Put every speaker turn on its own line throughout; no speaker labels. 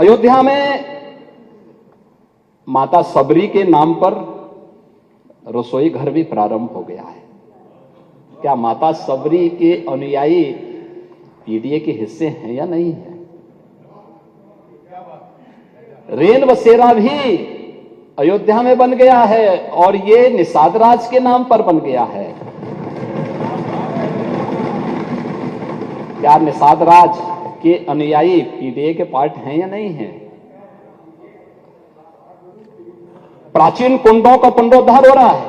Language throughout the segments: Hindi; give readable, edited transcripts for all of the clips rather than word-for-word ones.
अयोध्या में माता सबरी के नाम पर रसोई घर भी प्रारंभ हो गया है। क्या माता सबरी के अनुयायी पीडीए के हिस्से हैं या नहीं है? रेन बसेरा भी अयोध्या में बन गया है और ये निषाद राज के नाम पर बन गया है। क्या निषाद राज के अनुयायी पीडीए के पार्ट हैं या नहीं हैं? प्राचीन कुंडों का पुनरुद्धार हो रहा है।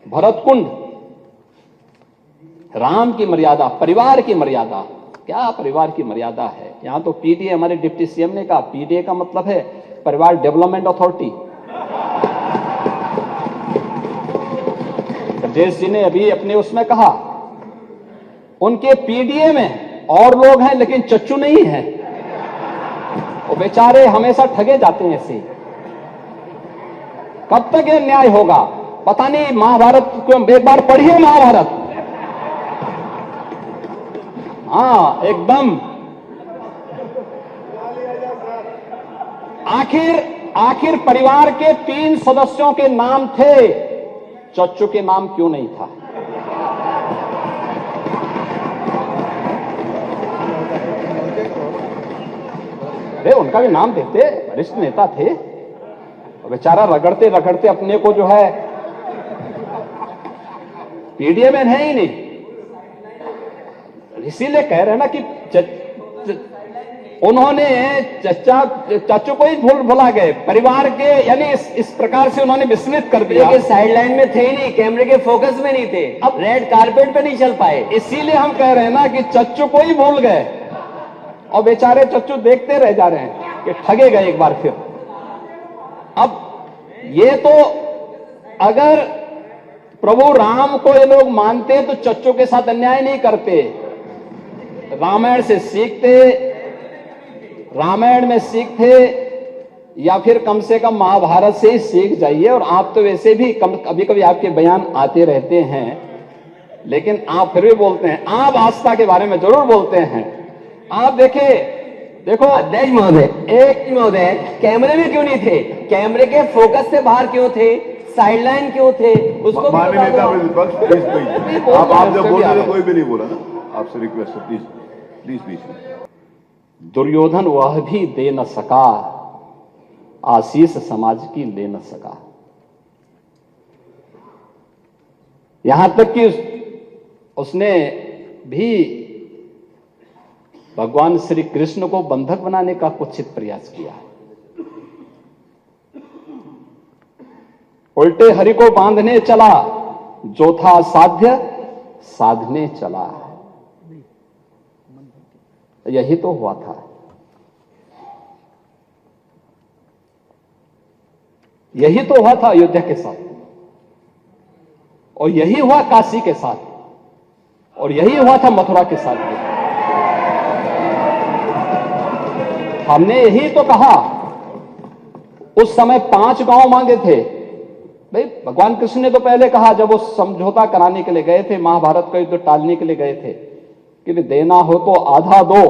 भरत कुंड, राम की मर्यादा, परिवार की मर्यादा, क्या परिवार की मर्यादा है? यहां तो पीडीए, हमारे डिप्टी सीएम ने कहा, पीडीए का मतलब है परिवार डेवलपमेंट अथॉरिटी। ब्रजेश जी ने अभी अपने उसमें कहा उनके पीडीए में और लोग हैं लेकिन चच्चू नहीं है। वो बेचारे हमेशा ठगे जाते हैं ऐसे। कब तक ये न्याय होगा पता नहीं। महाभारत को एक बार पढ़िए, महाभारत। हाँ, एकदम। आखिर परिवार के 3 सदस्यों के नाम थे, चच्चू के नाम क्यों नहीं था? अरे उनका भी नाम देते, वरिष्ठ नेता थे। बेचारा रगड़ते रगड़ते अपने को जो है पीडीए में है ही नहीं। इसीलिए कह रहे हैं ना कि उन्होंने चाचू को ही भुला गए, परिवार के, यानी इस प्रकार से उन्होंने विस्मृत कर दिया
कि साइडलाइन में थे ही नहीं, कैमरे के फोकस में नहीं थे, अब रेड कारपेट पे नहीं चल पाए।
इसीलिए हम कह रहे हैं ना कि चच्चू को ही भूल गए और बेचारे चच्चू देखते रह जा रहे हैं कि ठगे गए एक बार फिर। अब ये तो अगर प्रभु राम को ये लोग मानते तो चच्चू के साथ अन्याय नहीं करते। रामायण से सीखते, रामायण में सीखते, या फिर कम से कम महाभारत से ही सीख जाइए। और आप तो वैसे भी कभी कभी आपके बयान आते रहते हैं, लेकिन आप फिर भी बोलते हैं। आप आस्था के बारे में जरूर बोलते हैं। आप देखो
अध्यक्ष महोदय, कैमरे में क्यों नहीं थे? कैमरे के फोकस से बाहर क्यों थे? साइडलाइन क्यों थे? उसको
माननीय नेता प्रतिपक्ष, प्लीज आप जब बोल रहे थे कोई भी नहीं बोला ना, आपसे रिक्वेस्ट है, प्लीज प्लीज बीच में।
दुर्योधन वह भी दे न सका, आशीष समाज की ले न सका। यहां तक कि उसने भी भगवान श्री कृष्ण को बंधक बनाने का कुत्सित प्रयास किया। उल्टे हरि को बांधने चला, जो था साध्य साधने चला। यही तो हुआ था। यही तो हुआ था अयोध्या के साथ, और यही हुआ काशी के साथ, और यही हुआ था मथुरा के साथ भी। हमने यही तो कहा। उस समय 5 गांव मांगे थे भाई। भगवान कृष्ण ने तो पहले कहा, जब वो समझौता कराने के लिए गए थे, महाभारत का युद्ध टालने के लिए गए थे, कि देना हो तो आधा दो,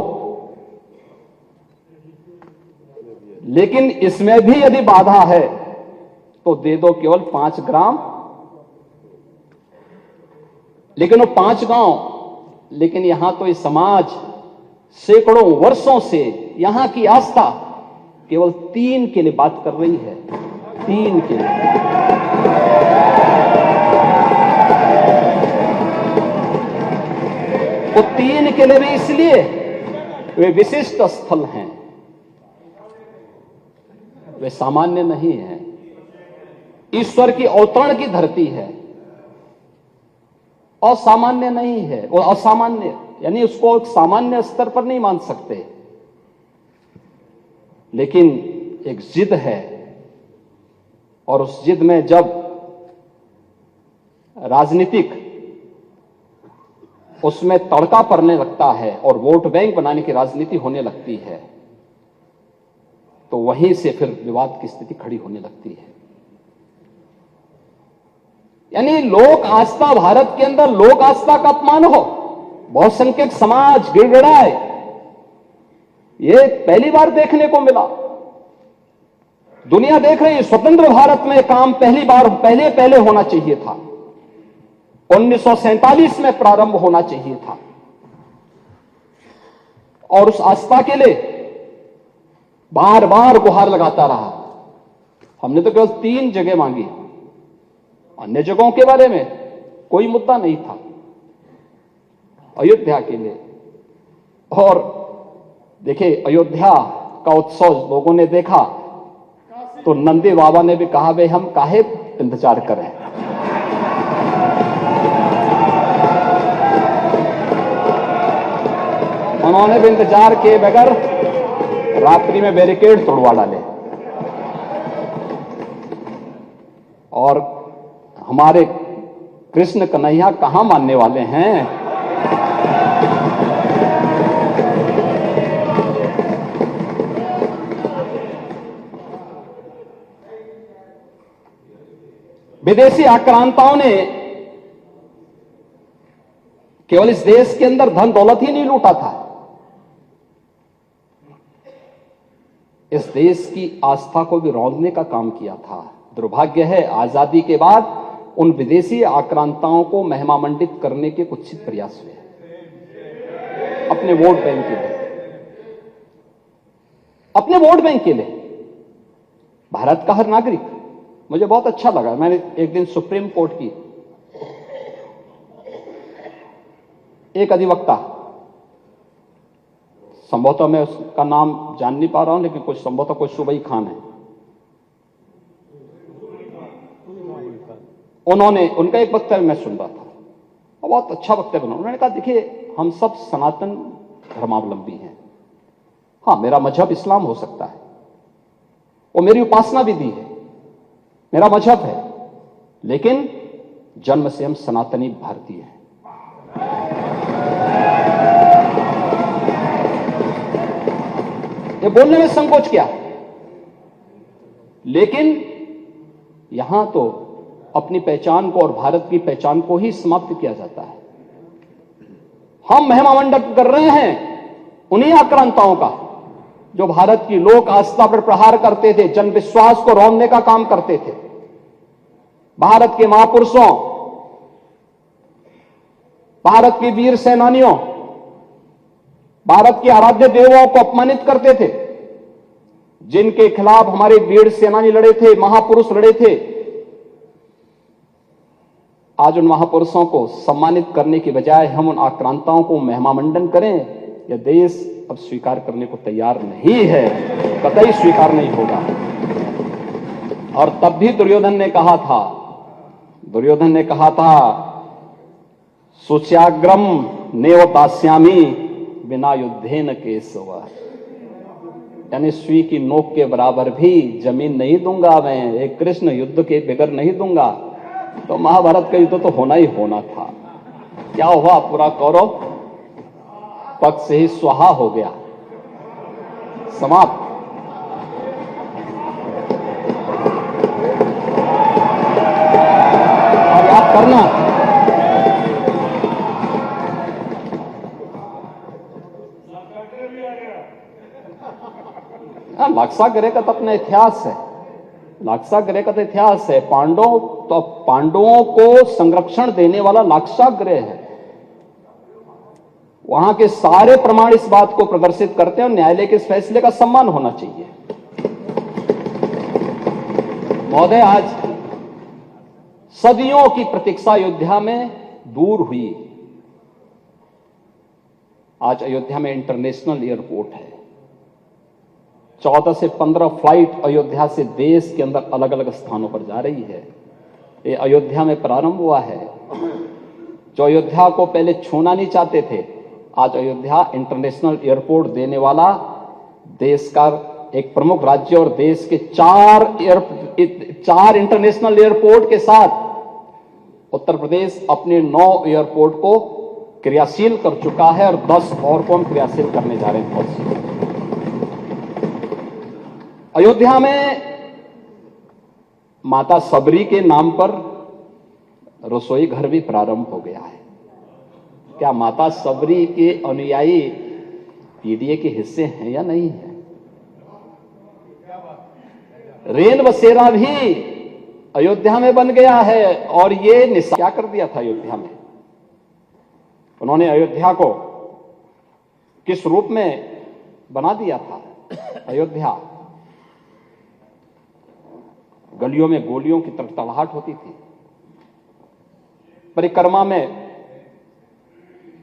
लेकिन इसमें भी यदि बाधा है तो दे दो केवल 5 ग्राम। लेकिन वो 5 गांव, लेकिन यहां तो इस समाज सैकड़ों वर्षों से यहां की आस्था केवल 3 के लिए बात कर रही है। 3 के लिए। वो 3 के लिए भी इसलिए वे विशिष्ट स्थल हैं, वे सामान्य नहीं है। ईश्वर की अवतरण की धरती है, असामान्य नहीं है। वो असामान्य यानी उसको एक सामान्य स्तर पर नहीं मान सकते, लेकिन एक जिद है। और उस जिद में जब राजनीतिक उसमें तड़का पड़ने लगता है और वोट बैंक बनाने की राजनीति होने लगती है, तो वहीं से फिर विवाद की स्थिति खड़ी होने लगती है। यानी लोक आस्था, भारत के अंदर लोक आस्था का अपमान हो, बहुसंख्यक समाज गिड़गिड़ाए, ये पहली बार देखने को मिला। दुनिया देख रही है, स्वतंत्र भारत में काम पहली बार पहले होना चाहिए था, 1947 में प्रारंभ होना चाहिए था। और उस आस्था के लिए बार बार गुहार लगाता रहा। हमने तो केवल 3 जगह मांगी, अन्य जगहों के बारे में कोई मुद्दा नहीं था। अयोध्या के लिए, और देखिए अयोध्या का उत्सव लोगों ने देखा तो नंदी बाबा ने भी कहा, भाई हम काहे इंतजार करें। उन्होंने भी इंतजार किए बगैर रात्रि में बैरिकेड तोड़वा डाले। और हमारे कृष्ण कन्हैया कहां मानने वाले हैं। विदेशी आक्रांताओं ने केवल इस देश के अंदर धन दौलत ही नहीं लूटा था, इस देश की आस्था को भी रौंदने का काम किया था। दुर्भाग्य है, आजादी के बाद उन विदेशी आक्रांताओं को महिमामंडित करने के कुत्सित प्रयास हुए अपने वोट बैंक के लिए, अपने वोट बैंक के लिए। भारत का हर नागरिक, मुझे बहुत अच्छा लगा, मैंने एक दिन सुप्रीम कोर्ट की एक अधिवक्ता, संभवतः मैं उसका नाम जान नहीं पा रहा हूं, लेकिन कुछ संभवतः कोई सुबई खान है, उन्होंने उनका एक वक्तव्य मैं सुन रहा था और बहुत अच्छा वक्तव्य बना। उन्होंने कहा, देखिए हम सब सनातन धर्मावलंबी हैं, हाँ मेरा मजहब इस्लाम हो सकता है और मेरी उपासना विधि है, मेरा मजहब है, लेकिन जन्म से हम सनातनी भारतीय हैं। ये बोलने में संकोच क्या, लेकिन यहां तो अपनी पहचान को और भारत की पहचान को ही समाप्त किया जाता है। हम महिमामंडन कर रहे हैं उन्हीं आक्रांताओं का जो भारत की लोक आस्था पर प्रहार करते थे, जन विश्वास को रौंदने का काम करते थे। भारत के महापुरुषों, भारत के वीर सेनानियों, भारत के आराध्य देवों को अपमानित करते थे, जिनके खिलाफ हमारे वीर सेनानी लड़े थे, महापुरुष लड़े थे। आज उन महापुरुषों को सम्मानित करने के बजाय हम उन आक्रांताओं को महिमामंडन करें, यह देश अब स्वीकार करने को तैयार नहीं है, कतई स्वीकार नहीं होगा। और तब भी दुर्योधन ने कहा था सुच्याग्रम नेव दास्यामी बिना युद्धेन केशव, यानी सुई की नोक के बराबर भी जमीन नहीं दूंगा मैं, एक कृष्ण युद्ध के बगैर नहीं दूंगा। तो महाभारत का युद्ध तो होना ही होना था। क्या हुआ, पूरा कौरव पक्ष से ही स्वाहा हो गया, समाप्त। और याद करना, लाक्षागृह का तो अपना इतिहास है, लाक्षागृह का तो इतिहास है। पांडवों को संरक्षण देने वाला लाक्षागृह है। वहां के सारे प्रमाण इस बात को प्रदर्शित करते हैं और न्यायालय के इस फैसले का सम्मान होना चाहिए। महोदय, आज सदियों की प्रतीक्षा अयोध्या में दूर हुई। आज अयोध्या में इंटरनेशनल एयरपोर्ट है। 14 से 15 फ्लाइट अयोध्या से देश के अंदर अलग अलग स्थानों पर जा रही है। ये अयोध्या में प्रारंभ हुआ है। जो अयोध्या को पहले छूना नहीं चाहते थे, आज अयोध्या इंटरनेशनल एयरपोर्ट देने वाला देश का एक प्रमुख राज्य और देश के 4 इंटरनेशनल एयरपोर्ट के साथ उत्तर प्रदेश अपने 9 एयरपोर्ट को क्रियाशील कर चुका है और 10 और को हम क्रियाशील करने जा रहे हैं बहुत सी। अयोध्या में माता सबरी के नाम पर रसोई घर भी प्रारंभ हो गया है। क्या माता सबरी के अनुयायी पीडीए के हिस्से हैं या नहीं है। रेन बसेरा भी अयोध्या में बन गया है और ये क्या कर दिया था अयोध्या में। उन्होंने अयोध्या को किस रूप में बना दिया था। अयोध्या गलियों में गोलियों की तड़तड़ाहट होती थी, परिक्रमा में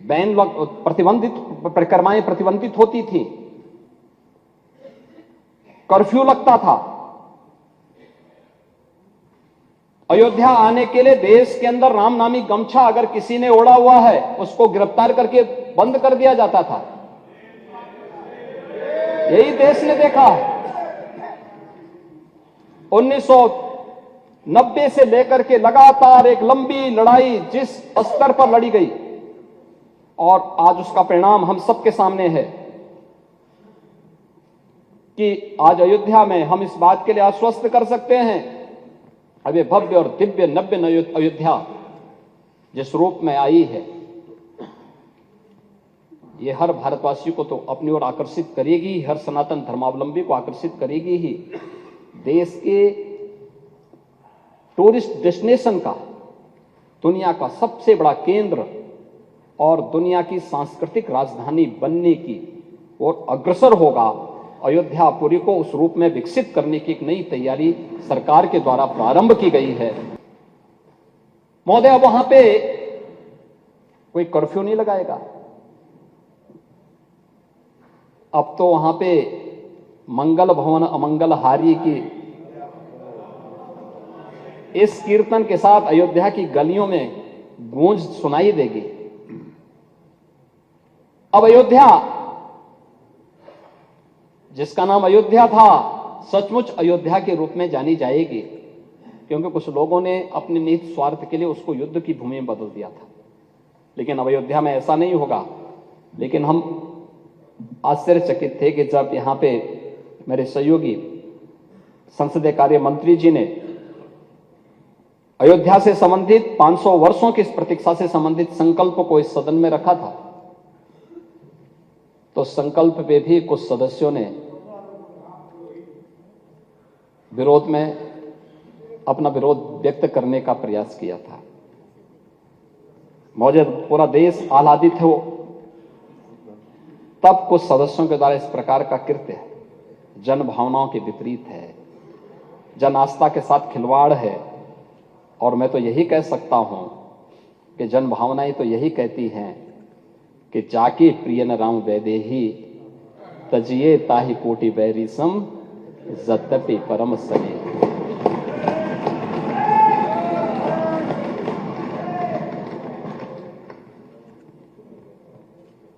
बैन प्रतिबंधित परिक्रमाएं प्रतिबंधित होती थी, कर्फ्यू लगता था। अयोध्या आने के लिए देश के अंदर राम नामी गमछा अगर किसी ने ओढ़ा हुआ है उसको गिरफ्तार करके बंद कर दिया जाता था। यही देश ने देखा है। 1990 से लेकर के लगातार एक लंबी लड़ाई जिस स्तर पर लड़ी गई और आज उसका परिणाम हम सबके सामने है कि आज अयोध्या में हम इस बात के लिए आश्वस्त कर सकते हैं, अब ये भव्य और दिव्य नव्य अयोध्या जिस रूप में आई है, ये हर भारतवासी को तो अपनी ओर आकर्षित करेगी, हर सनातन धर्मावलंबी को आकर्षित करेगी ही। देश के टूरिस्ट डेस्टिनेशन का, दुनिया का सबसे बड़ा केंद्र और दुनिया की सांस्कृतिक राजधानी बनने की ओर अग्रसर होगा। अयोध्यापुरी को उस रूप में विकसित करने की एक नई तैयारी सरकार के द्वारा प्रारंभ की गई है। महोदय, अब वहां पे कोई कर्फ्यू नहीं लगाएगा। अब तो वहां पे मंगल भवन अमंगल हारी की इस कीर्तन के साथ अयोध्या की गलियों में गूंज सुनाई देगी। अब अयोध्या, जिसका नाम अयोध्या था, सचमुच अयोध्या के रूप में जानी जाएगी, क्योंकि कुछ लोगों ने अपने निहित स्वार्थ के लिए उसको युद्ध की भूमि में बदल दिया था। लेकिन अब अयोध्या में ऐसा नहीं होगा। लेकिन हम आश्चर्यचकित थे कि जब यहां पे मेरे सहयोगी संसदीय कार्य मंत्री जी ने अयोध्या से संबंधित 500 वर्षों की इस प्रतीक्षा से संबंधित संकल्प को इस सदन में रखा था, तो संकल्प पे भी कुछ सदस्यों ने विरोध में अपना विरोध व्यक्त करने का प्रयास किया था। मौजूद पूरा देश आह्लादित हो, तब कुछ सदस्यों के द्वारा इस प्रकार का कृत्य जन भावनाओं के विपरीत है, जन आस्था के साथ खिलवाड़ है। और मैं तो यही कह सकता हूं कि जन भावनाएं तो यही कहती हैं कि जाके प्रिय न राम वैदेही तजिए ताहि कोटि बैरी सम जद्यपि परम सने।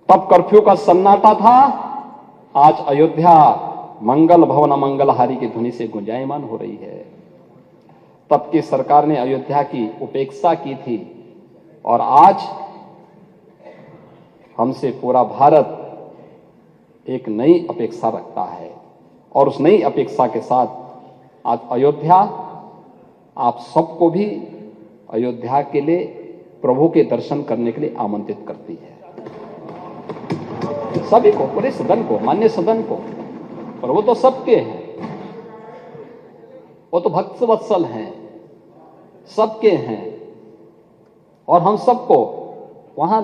तब कर्फ्यू का सन्नाटा था, आज अयोध्या मंगल भवन अमंगलहारी की ध्वनि से गुंजायमान हो रही है। तब की सरकार ने अयोध्या की उपेक्षा की थी और आज हमसे पूरा भारत एक नई अपेक्षा रखता है। और उस नई अपेक्षा के साथ आज अयोध्या आप सबको भी अयोध्या के लिए प्रभु के दर्शन करने के लिए आमंत्रित करती है। सभी को, पूरे सदन को, मान्य सदन को। पर वो तो सबके हैं, वो तो भक्त वत्सल हैं, सबके हैं। और हम सबको वहां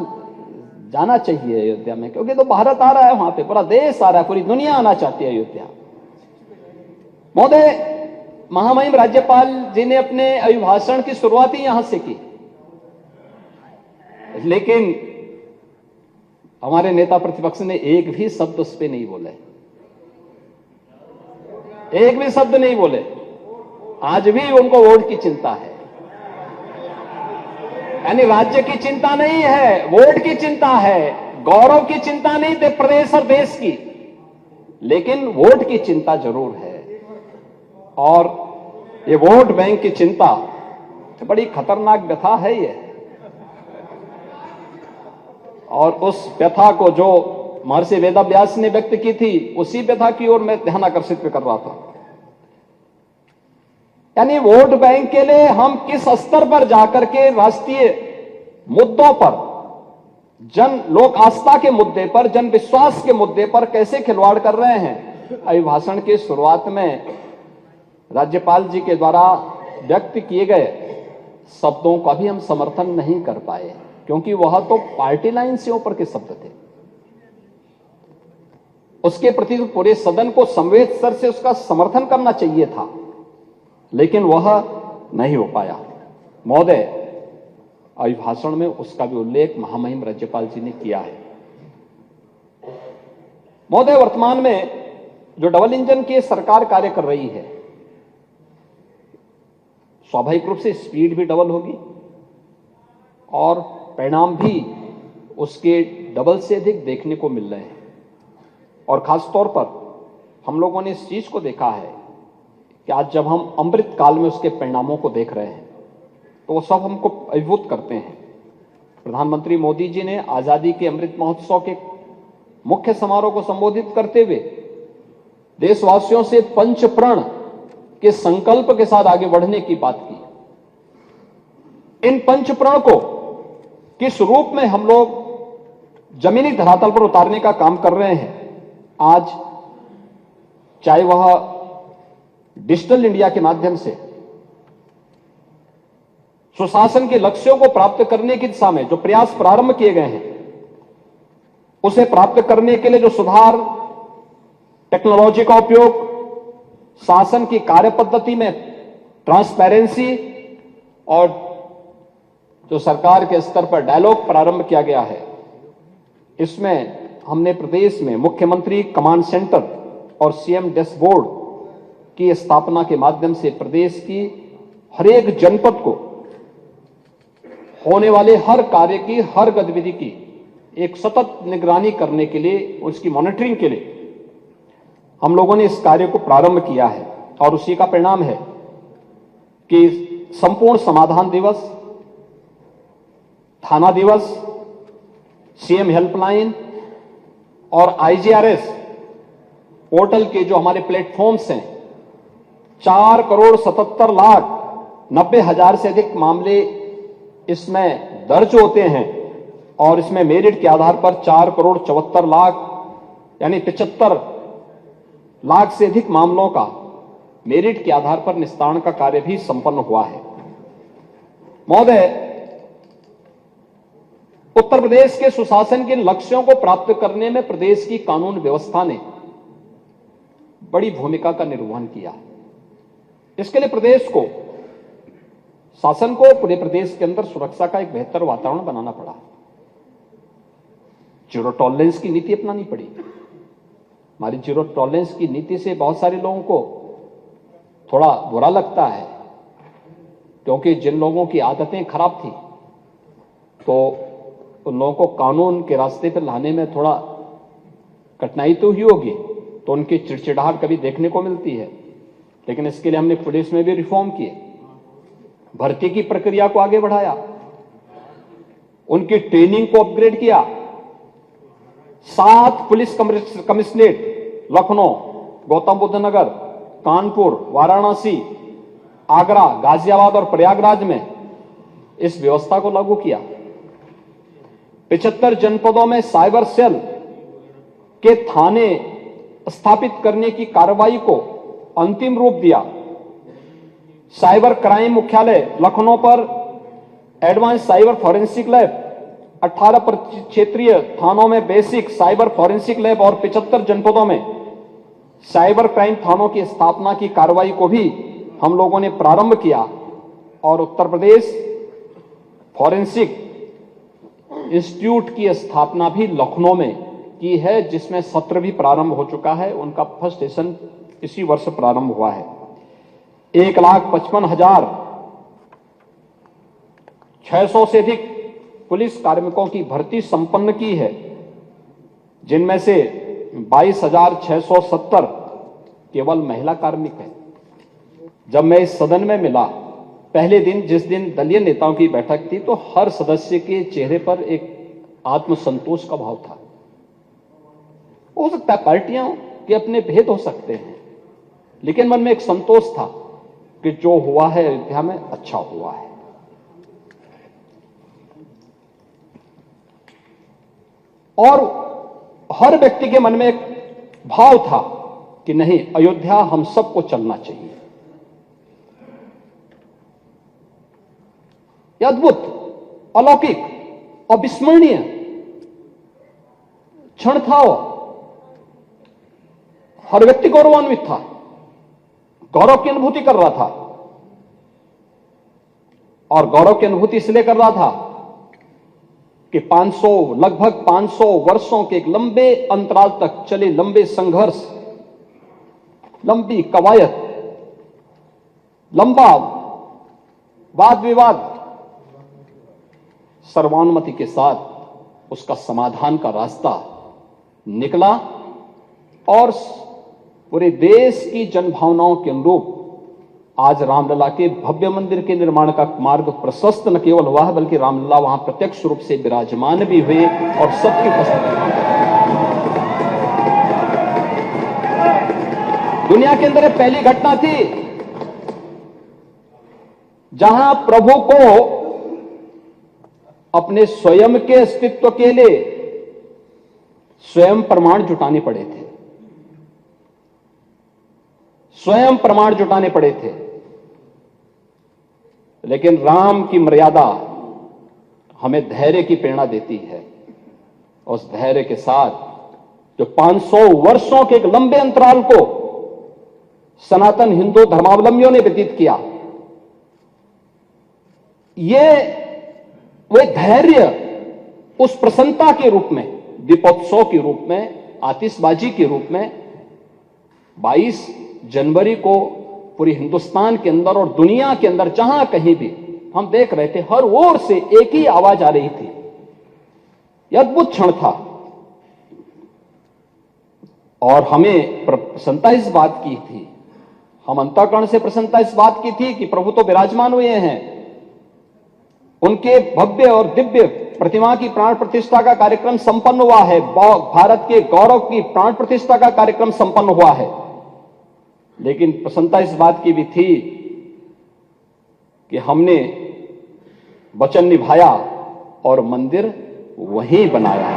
जाना चाहिए अयोध्या में, क्योंकि तो भारत आ रहा है, वहां पे पूरा देश आ रहा है, पूरी दुनिया आना चाहती है अयोध्या। महोदय, महामहिम राज्यपाल जी ने अपने अभिभाषण की शुरुआत ही यहां से की, लेकिन हमारे नेता प्रतिपक्ष ने एक भी शब्द उस पर नहीं बोले, एक भी शब्द नहीं बोले। आज भी उनको वोट की चिंता है, यानी राज्य की चिंता नहीं है, वोट की चिंता है। गौरव की चिंता नहीं थे प्रदेश और देश की, लेकिन वोट की चिंता जरूर है। और ये वोट बैंक की चिंता तो बड़ी खतरनाक व्यथा है ये। और उस व्यथा को जो महर्षि वेदव्यास ने व्यक्त की थी, उसी व्यथा की ओर मैं ध्यान आकर्षित कर रहा था। यानी वोट बैंक के लिए हम किस स्तर पर जाकर के राष्ट्रीय मुद्दों पर जन लोक आस्था के मुद्दे पर, जन विश्वास के मुद्दे पर कैसे खिलवाड़ कर रहे हैं। अभिभाषण की शुरुआत में राज्यपाल जी के द्वारा व्यक्त किए गए शब्दों का भी हम समर्थन नहीं कर पाए, क्योंकि वह तो पार्टी लाइन से ऊपर के शब्द थे। उसके प्रति तो पूरे सदन को संवेद स्तर से उसका समर्थन करना चाहिए था, लेकिन वह नहीं हो पाया। महोदय, अभिभाषण में उसका भी उल्लेख महामहिम राज्यपाल जी ने किया है। महोदय, वर्तमान में जो डबल इंजन की सरकार कार्य कर रही है, स्वाभाविक रूप से स्पीड भी डबल होगी और परिणाम भी उसके डबल से अधिक देखने को मिल रहे हैं। और खास तौर पर हम लोगों ने इस चीज को देखा है कि आज जब हम अमृत काल में उसके परिणामों को देख रहे हैं तो वो सब हमको अभिभूत करते हैं। प्रधानमंत्री मोदी जी ने आजादी के अमृत महोत्सव के मुख्य समारोह को संबोधित करते हुए देशवासियों से पंच प्रण के संकल्प के साथ आगे बढ़ने की बात की। इन पंच प्रण को किस रूप में हम लोग जमीनी धरातल पर उतारने का काम कर रहे हैं। आज चाहे वह डिजिटल इंडिया के माध्यम से सुशासन के लक्ष्यों को प्राप्त करने की दिशा में जो प्रयास प्रारंभ किए गए हैं, उसे प्राप्त करने के लिए जो सुधार, टेक्नोलॉजी का उपयोग, शासन की कार्य पद्धति में ट्रांसपेरेंसी और जो सरकार के स्तर पर डायलॉग प्रारंभ किया गया है, इसमें हमने प्रदेश में मुख्यमंत्री कमांड सेंटर और सीएम डैशबोर्ड की स्थापना के माध्यम से प्रदेश की हर एक जनपद को होने वाले हर कार्य की, हर गतिविधि की एक सतत निगरानी करने के लिए, उसकी मॉनिटरिंग के लिए हम लोगों ने इस कार्य को प्रारंभ किया है। और उसी का परिणाम है कि संपूर्ण समाधान दिवस, थाना दिवस, सीएम हेल्पलाइन और आईजीआरएस पोर्टल के जो हमारे प्लेटफॉर्म्स हैं, 4,77,90,000 से अधिक मामले इसमें दर्ज होते हैं और इसमें मेरिट के आधार पर 4,74,00,000 यानी 75 लाख से अधिक मामलों का मेरिट के आधार पर निस्तारण का कार्य भी संपन्न हुआ है। महोदय, उत्तर प्रदेश के सुशासन के लक्ष्यों को प्राप्त करने में प्रदेश की कानून व्यवस्था ने बड़ी भूमिका का निर्वहन किया। इसके लिए प्रदेश को, शासन को पूरे प्रदेश के अंदर सुरक्षा का एक बेहतर वातावरण बनाना पड़ा। जीरो टॉलरेंस की नीति अपनानी पड़ी। हमारी जीरो टॉलरेंस की नीति से बहुत सारे लोगों को थोड़ा बुरा लगता है, क्योंकि जिन लोगों की आदतें खराब थी तो उन लोगों को कानून के रास्ते पर लाने में थोड़ा कठिनाई तो हुई होगी, तो उनकी चिड़चिड़ाहट कभी देखने को मिलती है। लेकिन इसके लिए हमने पुलिस में भी रिफॉर्म किए, भर्ती की प्रक्रिया को आगे बढ़ाया, उनकी ट्रेनिंग को अपग्रेड किया। 7 पुलिस कमिश्नरेट लखनऊ, गौतम बुद्ध नगर, कानपुर, वाराणसी, आगरा, गाजियाबाद और प्रयागराज में इस व्यवस्था को लागू किया। 75 जनपदों में साइबर सेल के थाने स्थापित करने की कार्रवाई को अंतिम रूप दिया। साइबर क्राइम मुख्यालय लखनऊ पर एडवांस साइबर फॉरेंसिक लैब, 18 क्षेत्रीय थानों में बेसिक साइबर फॉरेंसिक लैब और 75 जनपदों में साइबर क्राइम थानों की स्थापना की कार्रवाई को भी हम लोगों ने प्रारंभ किया। और उत्तर प्रदेश फॉरेंसिक इंस्टीट्यूट की स्थापना भी लखनऊ में की है, जिसमें सत्र भी प्रारंभ हो चुका है। उनका फर्स्ट सेशन इसी वर्ष प्रारंभ हुआ है। 1,55,600 से अधिक पुलिस कार्मिकों की भर्ती संपन्न की है, जिनमें से 22,670 केवल महिला कार्मिक है। जब मैं इस सदन में मिला पहले दिन, जिस दिन दलीय नेताओं की बैठक थी, तो हर सदस्य के चेहरे पर एक आत्मसंतोष का भाव था। हो सकता है पार्टियां के अपने भेद हो सकते हैं, लेकिन मन में एक संतोष था कि जो हुआ है अयोध्या में अच्छा हुआ है। और हर व्यक्ति के मन में एक भाव था कि नहीं, अयोध्या हम सबको चलना चाहिए। यह अद्भुत, अलौकिक, अविस्मरणीय क्षण था। हर व्यक्ति गौरवान्वित था, गौरव की अनुभूति कर रहा था। और गौरव की अनुभूति इसलिए कर रहा था कि लगभग 500 वर्षों के एक लंबे अंतराल तक चले लंबे संघर्ष, लंबी कवायद, लंबा वाद विवाद, सर्वानुमति के साथ उसका समाधान का रास्ता निकला और पूरे देश की जनभावनाओं के अनुरूप आज रामलला के भव्य मंदिर के निर्माण का मार्ग प्रशस्त न केवल हुआ है, बल्कि रामलला वहां प्रत्यक्ष रूप से विराजमान भी हुए और सबकी उपस्थिति। दुनिया के अंदर पहली घटना थी जहां प्रभु को अपने स्वयं के अस्तित्व के लिए स्वयं प्रमाण जुटाने पड़े थे, स्वयं प्रमाण जुटाने पड़े थे। लेकिन राम की मर्यादा हमें धैर्य की प्रेरणा देती है। उस धैर्य के साथ जो 500 वर्षों के एक लंबे अंतराल को सनातन हिंदू धर्मावलंबियों ने व्यतीत किया, ये वो धैर्य उस प्रसन्नता के रूप में, दीपोत्सव के रूप में, आतिशबाजी के रूप में 22 जनवरी को पूरी हिंदुस्तान के अंदर और दुनिया के अंदर जहां कहीं भी हम देख रहे थे, हर ओर से एक ही आवाज आ रही थी। यह अद्भुत क्षण था और हमें प्रसन्नता इस बात की थी, हम अंतःकरण से प्रसन्नता इस बात की थी कि प्रभु तो विराजमान हुए हैं, उनके भव्य और दिव्य प्रतिमा की प्राण प्रतिष्ठा का कार्यक्रम संपन्न हुआ है, भारत के गौरव की प्राण प्रतिष्ठा का कार्यक्रम संपन्न हुआ है। लेकिन प्रसन्नता इस बात की भी थी कि हमने वचन निभाया और मंदिर वहीं बनाया।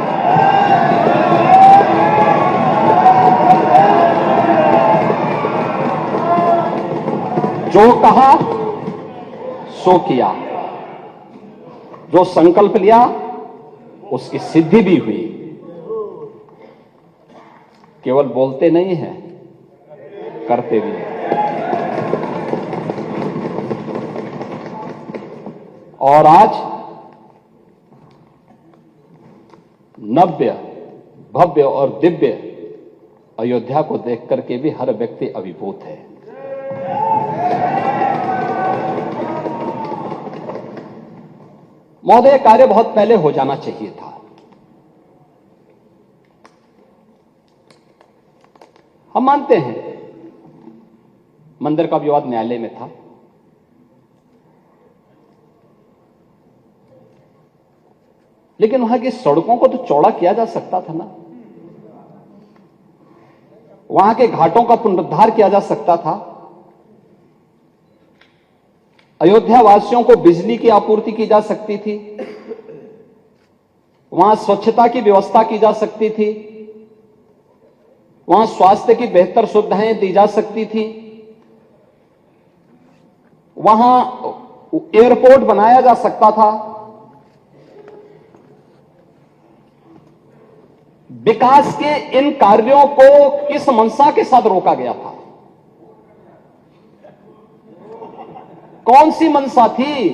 जो कहा सो किया, जो संकल्प लिया उसकी सिद्धि भी हुई। केवल बोलते नहीं हैं, करते भी हैं। और आज नव्य, भव्य और दिव्य अयोध्या को देख करके भी हर व्यक्ति अभिभूत है। महोदय, कार्य बहुत पहले हो जाना चाहिए था। हम मानते हैं मंदिर का विवाद न्यायालय में था, लेकिन वहां की सड़कों को तो चौड़ा किया जा सकता था ना, वहां के घाटों का पुनरुद्धार किया जा सकता था, अयोध्या वासियों को बिजली की आपूर्ति की जा सकती थी, वहां स्वच्छता की व्यवस्था की जा सकती थी, वहां स्वास्थ्य की बेहतर सुविधाएं दी जा सकती थी, वहां एयरपोर्ट बनाया जा सकता था। विकास के इन कार्यों को किस मंशा के साथ रोका गया था? कौन सी मंशा थी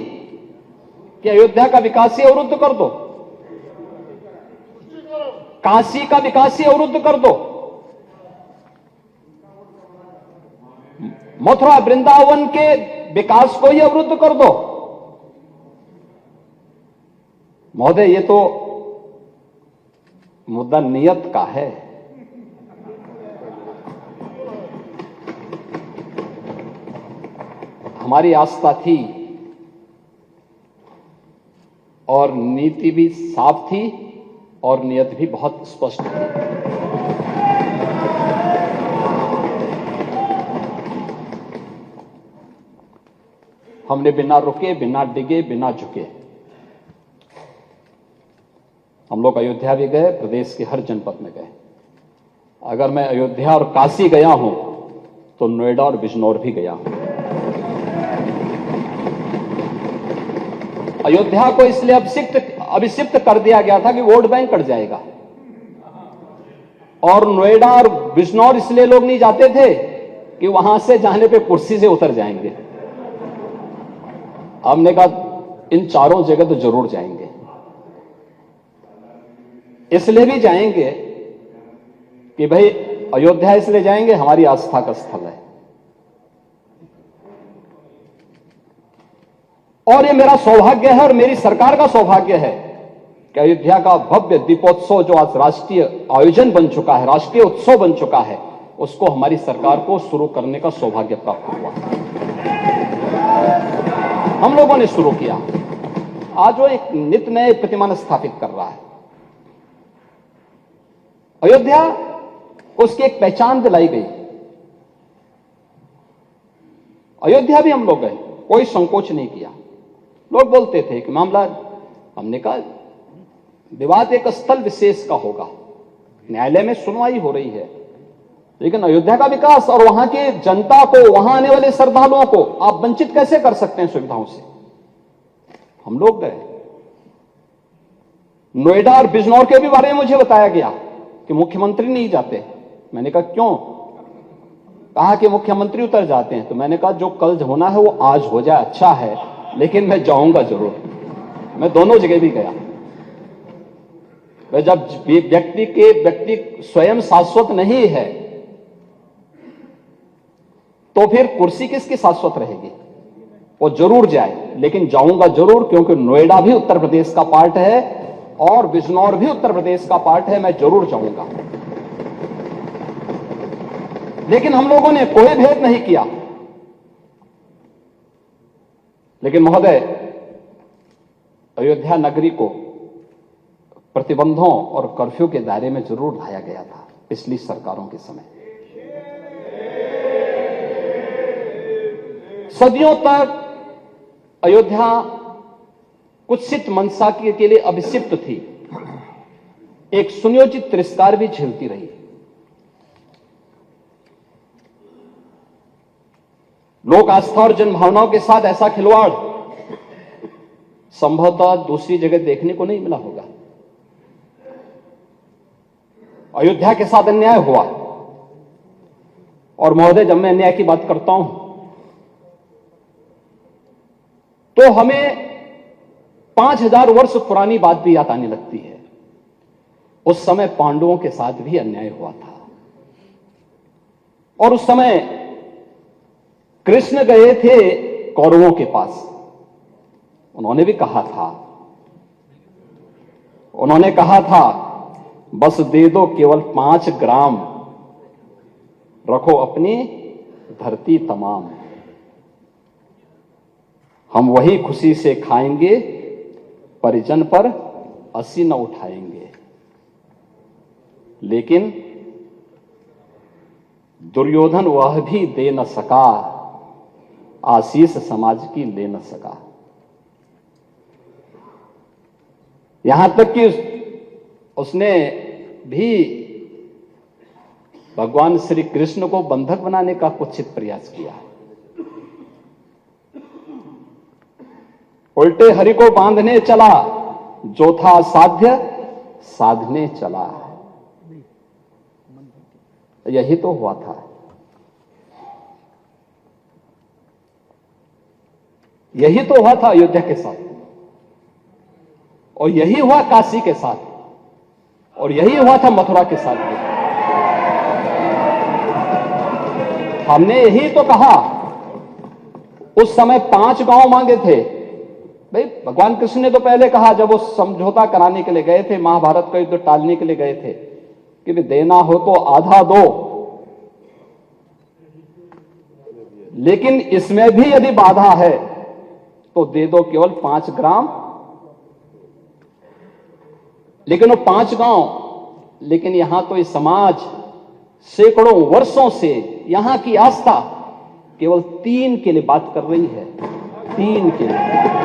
कि अयोध्या का विकास ही अवरुद्ध कर दो, काशी का विकास ही अवरुद्ध कर दो, मथुरा वृंदावन के विकास को ही अवरुद्ध कर दो? महोदय, ये तो मुद्दा नियत का है। हमारी आस्था थी और नीति भी साफ थी और नियत भी बहुत स्पष्ट थी। हमने बिना रुके, बिना डिगे, बिना झुके हम लोग अयोध्या भी गए, प्रदेश के हर जनपद में गए। अगर मैं अयोध्या और काशी गया हूं तो नोएडा और बिजनौर भी गया हूं। अयोध्या को इसलिए अभिषिक्त कर दिया गया था कि वोट बैंक कट जाएगा, और नोएडा और बिजनौर इसलिए लोग नहीं जाते थे कि वहां से जाने पे कुर्सी से उतर जाएंगे। हमने कहा इन चारों जगह तो जरूर जाएंगे, इसलिए भी जाएंगे कि भाई अयोध्या इसलिए जाएंगे, हमारी आस्था का स्थल है। और ये मेरा सौभाग्य है और मेरी सरकार का सौभाग्य है कि अयोध्या का भव्य दीपोत्सव जो आज राष्ट्रीय आयोजन बन चुका है, राष्ट्रीय उत्सव बन चुका है, उसको हमारी सरकार को शुरू करने का सौभाग्य प्राप्त हुआ। हम लोगों ने शुरू किया। आज वो एक नित नए प्रतिमान स्थापित कर रहा है। अयोध्या उसकी एक पहचान दिलाई गई। अयोध्या भी हम लोग गए, कोई संकोच नहीं किया। लोग बोलते थे कि मामला, हमने कहा विवाद एक स्थल विशेष का होगा, न्यायालय में सुनवाई हो रही है, लेकिन अयोध्या का विकास और वहां की जनता को, वहां आने वाले श्रद्धालुओं को आप वंचित कैसे कर सकते हैं सुविधाओं से? हम लोग गए। नोएडा और बिजनौर के भी बारे में मुझे बताया गया कि मुख्यमंत्री नहीं जाते। मैंने कहा क्यों? कहा कि मुख्यमंत्री उतर जाते हैं। तो मैंने कहा जो कल होना है वो आज हो जाए, अच्छा है, लेकिन मैं जाऊंगा जरूर। मैं दोनों जगह भी गया। जब व्यक्ति स्वयं शाश्वत नहीं है तो फिर कुर्सी किसकी शाश्वत रहेगी? वो जरूर जाए, लेकिन जाऊंगा जरूर, क्योंकि नोएडा भी उत्तर प्रदेश का पार्ट है और बिजनौर भी उत्तर प्रदेश का पार्ट है। मैं जरूर जाऊंगा। लेकिन हम लोगों ने कोई भेद नहीं किया। लेकिन महोदय, अयोध्या नगरी को प्रतिबंधों और कर्फ्यू के दायरे में जरूर लाया गया था पिछली सरकारों के समय। सदियों तक अयोध्या कुत्सित मनसा के लिए अभिषिक्त थी, एक सुनियोजित तिरस्कार भी झेलती रही। लोक आस्था और जनभावनाओं के साथ ऐसा खिलवाड़ संभवतः दूसरी जगह देखने को नहीं मिला होगा। अयोध्या के साथ अन्याय हुआ, और महोदय जब मैं अन्याय की बात करता हूं तो हमें 5000 वर्ष पुरानी बात भी याद आने लगती है। उस समय पांडवों के साथ भी अन्याय हुआ था, और उस समय कृष्ण गए थे कौरवों के पास। उन्होंने भी कहा था बस दे दो केवल 5 ग्राम, रखो अपनी धरती तमाम, हम वही खुशी से खाएंगे, परिजन पर अस्सी न उठाएंगे। लेकिन दुर्योधन वह भी दे न सका, आशीष समाज की ले न सका। यहां तक कि उसने भी भगवान श्री कृष्ण को बंधक बनाने का कुत्सित प्रयास किया। उल्टे हरि को बांधने चला, जो था साध्य साधने चला। यही तो हुआ था। यही तो हुआ था अयोध्या के साथ, और यही हुआ काशी के साथ, और यही हुआ था मथुरा के साथ भी। हमने यही तो कहा। उस समय 5 गांव मांगे थे। भाई भगवान कृष्ण ने तो पहले कहा, जब वो समझौता कराने के लिए गए थे, महाभारत का युद्ध टालने के लिए गए थे, कि भी देना हो तो आधा दो, लेकिन इसमें भी यदि बाधा है तो दे दो केवल 5 ग्राम। लेकिन वो 5 गांव, लेकिन यहां तो ये समाज सैकड़ों वर्षों से यहां की आस्था केवल 3 के लिए बात कर रही है। 3 के लिए।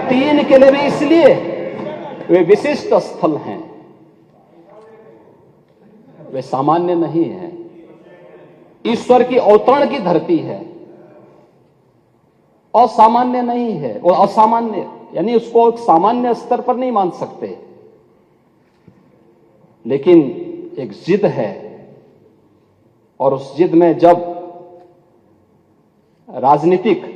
तीन किले भी इसलिए वे विशिष्ट स्थल हैं, वे सामान्य नहीं हैं। ईश्वर की अवतरण की धरती है, असामान्य नहीं है। वो असामान्य यानी उसको एक सामान्य स्तर पर नहीं मान सकते, लेकिन एक जिद है, और उस जिद में जब राजनीतिक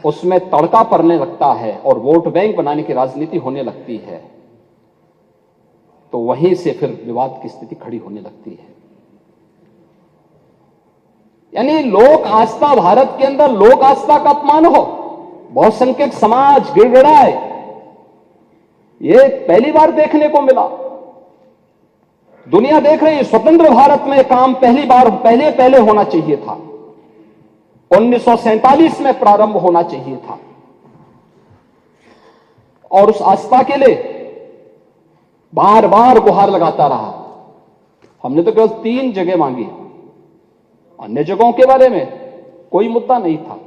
उसमें तड़का पड़ने लगता है और वोट बैंक बनाने की राजनीति होने लगती है, तो वहीं से फिर विवाद की स्थिति खड़ी होने लगती है। यानी लोक आस्था, भारत के अंदर लोक आस्था का अपमान हो, बहुसंख्यक समाज गिड़गिड़ाए, ये पहली बार देखने को मिला। दुनिया देख रही है, स्वतंत्र भारत में काम पहली बार पहले होना चाहिए था, 1947 में प्रारंभ होना चाहिए था। और उस आस्था के लिए बार बार गुहार लगाता रहा। हमने तो केवल 3 जगह मांगी, अन्य जगहों के बारे में कोई मुद्दा नहीं था।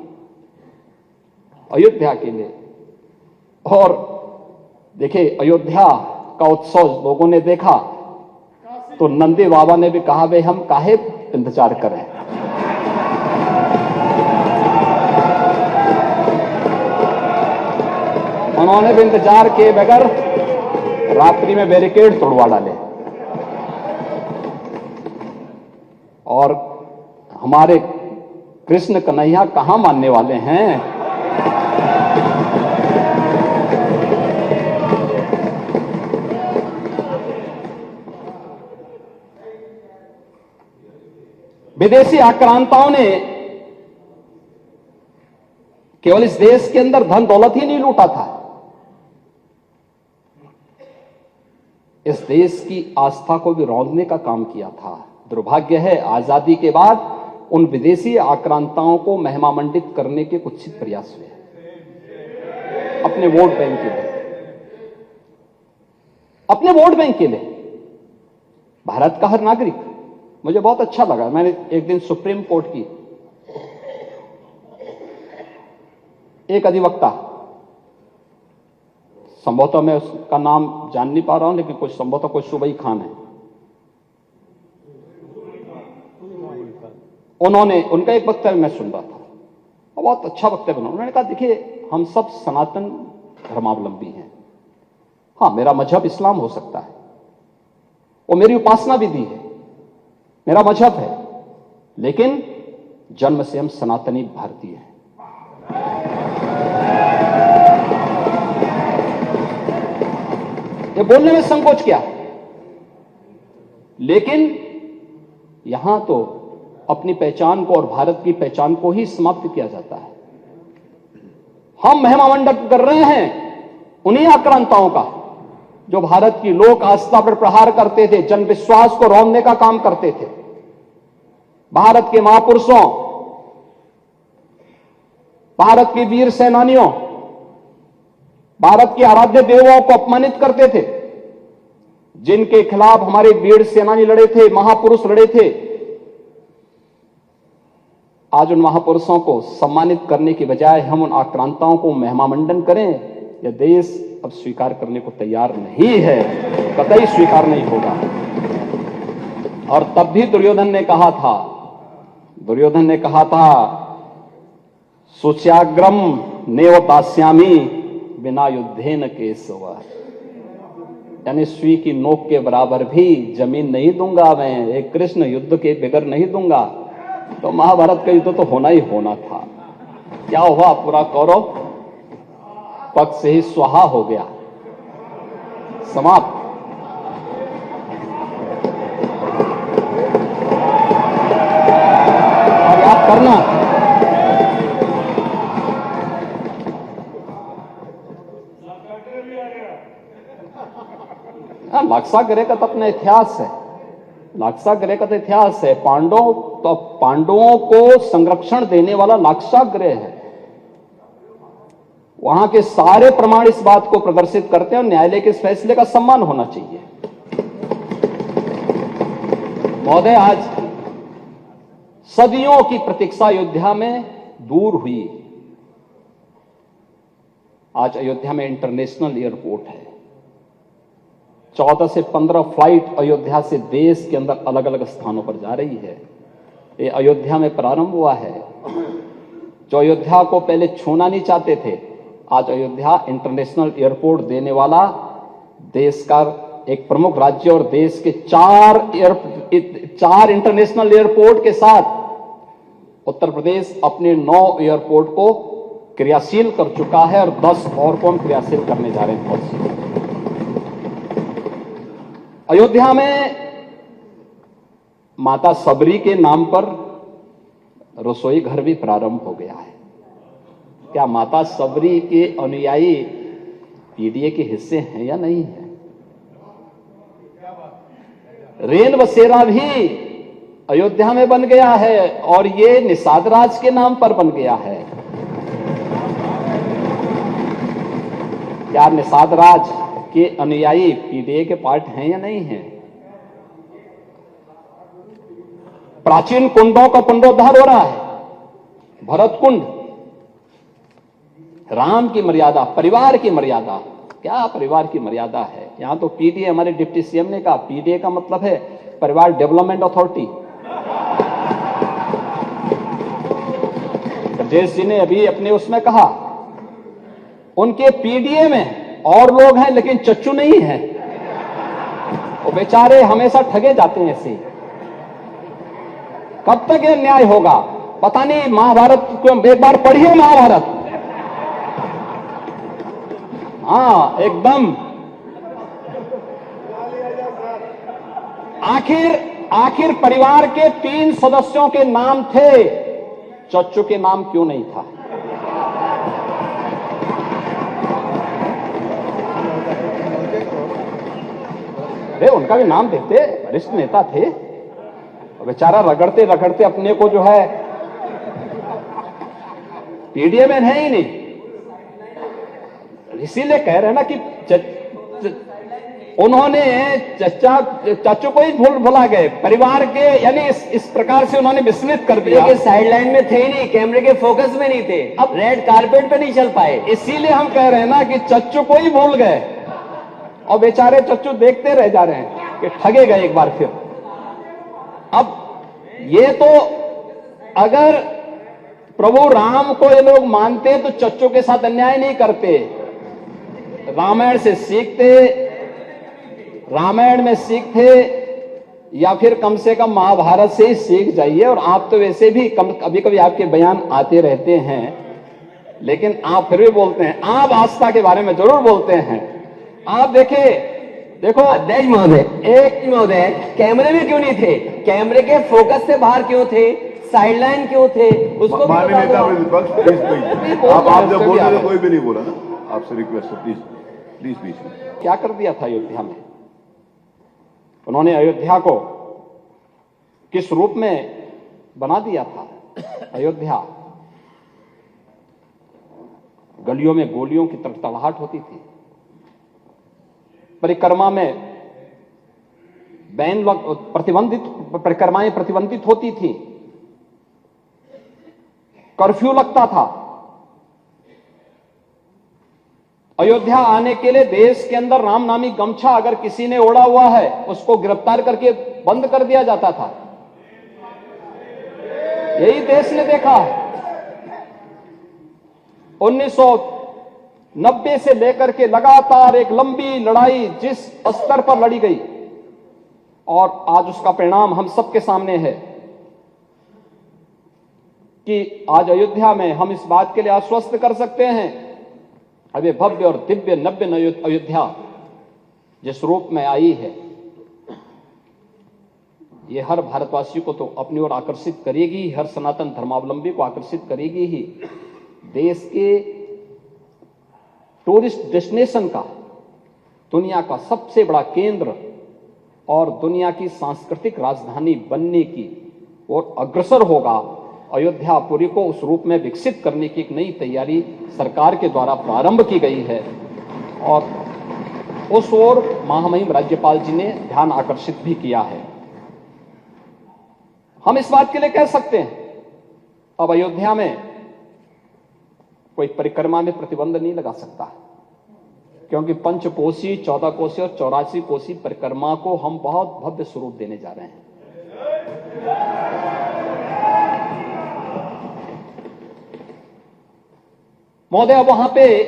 अयोध्या के लिए, और देखिए अयोध्या का उत्सव लोगों ने देखा तो नंदी बाबा ने भी कहा, भाई हम काहे इंतजार करें, उन्होंने भी इंतजार किए बगैर रात्रि में बैरिकेड तोड़वा डाले। और हमारे कृष्ण कन्हैया कहां मानने वाले हैं। विदेशी आक्रांताओं ने केवल इस देश के अंदर धन दौलत ही नहीं लूटा था, इस देश की आस्था को भी रौंदने का काम किया था। दुर्भाग्य है, आजादी के बाद उन विदेशी आक्रांताओं को महिमामंडित करने के कुत्सित प्रयास हुए अपने वोट बैंक के लिए, अपने वोट बैंक के लिए। भारत का हर नागरिक, मुझे बहुत अच्छा लगा, मैंने एक दिन सुप्रीम कोर्ट की एक अधिवक्ता, संभवतः मैं उसका नाम जान नहीं पा रहा हूं, लेकिन कुछ संभवतः कोई सूबई खान है, उन्होंने उनका एक वक्तव्य मैं सुन रहा था और बहुत अच्छा वक्तव्य उन्होंने कहा, देखिए हम सब सनातन धर्मावलंबी हैं, हाँ मेरा मजहब इस्लाम हो सकता है, वो मेरी उपासना विधि है, मेरा मजहब है, लेकिन जन्म से हम सनातनी भारतीय हैं। ये बोलने में संकोच क्या, लेकिन यहां तो अपनी पहचान को और भारत की पहचान को ही समाप्त किया जाता है। हम महिमामंडन कर रहे हैं उन्हीं आक्रांताओं का जो भारत की लोक आस्था पर प्रहार करते थे, जन विश्वास को रौंदने का काम करते थे। भारत के महापुरुषों, भारत के वीर सेनानियों, भारत के आराध्य देवों को अपमानित करते थे, जिनके खिलाफ हमारे वीर सेनानी लड़े थे, महापुरुष लड़े थे। आज उन महापुरुषों को सम्मानित करने के बजाय हम उन आक्रांताओं को महिमामंडन करें, यह देश अब स्वीकार करने को तैयार नहीं है, कतई स्वीकार नहीं होगा। और तब भी दुर्योधन ने कहा था सुच्याग्रम नेव दास्यामी बिना युद्धेन केशव, यानी सुई की नोक के बराबर भी जमीन नहीं दूंगा मैं, एक कृष्ण युद्ध के बगैर नहीं दूंगा। तो महाभारत का युद्ध तो होना ही होना था। क्या हुआ, पूरा कौरव पक्ष से ही स्वाहा हो गया, समाप्त। और याद करना, लाक्षागृह का तो अपना इतिहास है, लाक्षागृह का तो इतिहास है। पांडवों को संरक्षण देने वाला लाक्षागृह है। वहां के सारे प्रमाण इस बात को प्रदर्शित करते हैं और न्यायालय के इस फैसले का सम्मान होना चाहिए। महोदय, आज सदियों की प्रतीक्षा अयोध्या में दूर हुई। आज अयोध्या में इंटरनेशनल एयरपोर्ट है। 14 से 15 फ्लाइट अयोध्या से देश के अंदर अलग अलग स्थानों पर जा रही है। ये अयोध्या में प्रारंभ हुआ है। जो अयोध्या को पहले छूना नहीं चाहते थे, आज अयोध्या इंटरनेशनल एयरपोर्ट देने वाला देश का एक प्रमुख राज्य और देश के 4 इंटरनेशनल एयरपोर्ट के साथ उत्तर प्रदेश अपने 9 एयरपोर्ट को क्रियाशील कर चुका है और 10 और को हम क्रियाशील करने जा रहे हैं बहुत शीघ्र। अयोध्या में माता सबरी के नाम पर रसोई घर भी प्रारंभ हो गया है। क्या माता सबरी के अनुयायी पीडीए के हिस्से हैं या नहीं है? रेन बसेरा भी अयोध्या में बन गया है और ये निषाद राज के नाम पर बन गया है। क्या निषाद राज के अनुयायी पीडीए के पार्ट हैं या नहीं हैं? प्राचीन कुंडों का पुनरुद्धार हो रहा है। भरत कुंड, राम की मर्यादा, परिवार की मर्यादा, क्या परिवार की मर्यादा है? यहां तो पीडीए, हमारे डिप्टी सीएम ने कहा पीडीए का मतलब है परिवार डेवलपमेंट अथॉरिटी। ब्रजेश जी ने अभी अपने उसमें कहा उनके पीडीए में और लोग हैं लेकिन चच्चू नहीं है। वो बेचारे हमेशा ठगे जाते हैं ऐसे। कब तक ये न्याय होगा पता नहीं। महाभारत को एक बार पढ़िए, महाभारत। हाँ, एकदम। आखिर परिवार के 3 सदस्यों के नाम थे, चच्चू के नाम क्यों नहीं था? अरे उनका भी नाम देते, वरिष्ठ नेता थे। बेचारा रगड़ते रगड़ते अपने को जो है पीडीए में है ही नहीं। इसीलिए कह रहे हैं ना कि उन्होंने चाचू को ही भुला गए, परिवार के, यानी इस प्रकार से उन्होंने विस्मृत कर दिया।
साइडलाइन में थे ही नहीं, कैमरे के फोकस में नहीं थे, अब रेड कारपेट पे नहीं चल पाए।
इसीलिए हम कह रहे हैं ना कि चच्चू को ही भूल गए और बेचारे चच्चू देखते रह जा रहे हैं कि ठगे गए एक बार फिर। अब ये तो अगर प्रभु राम को ये लोग मानते तो चच्चू के साथ अन्याय नहीं करते। रामायण से सीखते, रामायण में सीखते, या फिर कम से कम महाभारत से ही सीख जाइए। और आप तो वैसे भी कभी कभी आपके बयान आते रहते हैं, लेकिन आप फिर भी बोलते हैं। आप आस्था के बारे में जरूर बोलते हैं। आप देखो
अध्यक्ष महोदय, एक महोदय, कैमरे में क्यों नहीं थे? कैमरे के फोकस से बाहर क्यों थे? साइडलाइन क्यों थे? उसको
माननीय नेता प्रतिपक्ष, प्लीज। आप जब बोल रहे थे कोई भी नहीं बोला ना, आपसे रिक्वेस्ट है, प्लीज बीच में।
क्या कर दिया था अयोध्या में? उन्होंने अयोध्या को किस रूप में बना दिया था? अयोध्या गलियों में गोलियों की तड़तड़ाहट होती थी। परिक्रमा में परिक्रमाएं प्रतिबंधित होती थी। कर्फ्यू लगता था। अयोध्या आने के लिए देश के अंदर राम नामी गमछा अगर किसी ने ओढ़ा हुआ है उसको गिरफ्तार करके बंद कर दिया जाता था। यही देश ने देखा है। 1990 से लेकर के लगातार एक लंबी लड़ाई जिस स्तर पर लड़ी गई, और आज उसका परिणाम हम सबके सामने है कि आज अयोध्या में हम इस बात के लिए आश्वस्त कर सकते हैं, अब ये भव्य और दिव्य नव्य अयोध्या जिस रूप में आई है, ये हर भारतवासी को तो अपनी ओर आकर्षित करेगी, हर सनातन धर्मावलंबी को आकर्षित करेगी ही। देश के टूरिस्ट डेस्टिनेशन का, दुनिया का सबसे बड़ा केंद्र और दुनिया की सांस्कृतिक राजधानी बनने की ओर अग्रसर होगा। अयोध्यापुरी को उस रूप में विकसित करने की एक नई तैयारी सरकार के द्वारा प्रारंभ की गई है और उस ओर महामहिम राज्यपाल जी ने ध्यान आकर्षित भी किया है। हम इस बात के लिए कह सकते हैं अब अयोध्या में कोई परिक्रमा में प्रतिबंध नहीं लगा सकता, क्योंकि पंचकोसी, 14 कोसी और 84 कोसी परिक्रमा को हम बहुत भव्य स्वरूप देने जा रहे हैं। महोदय, अब वहां पे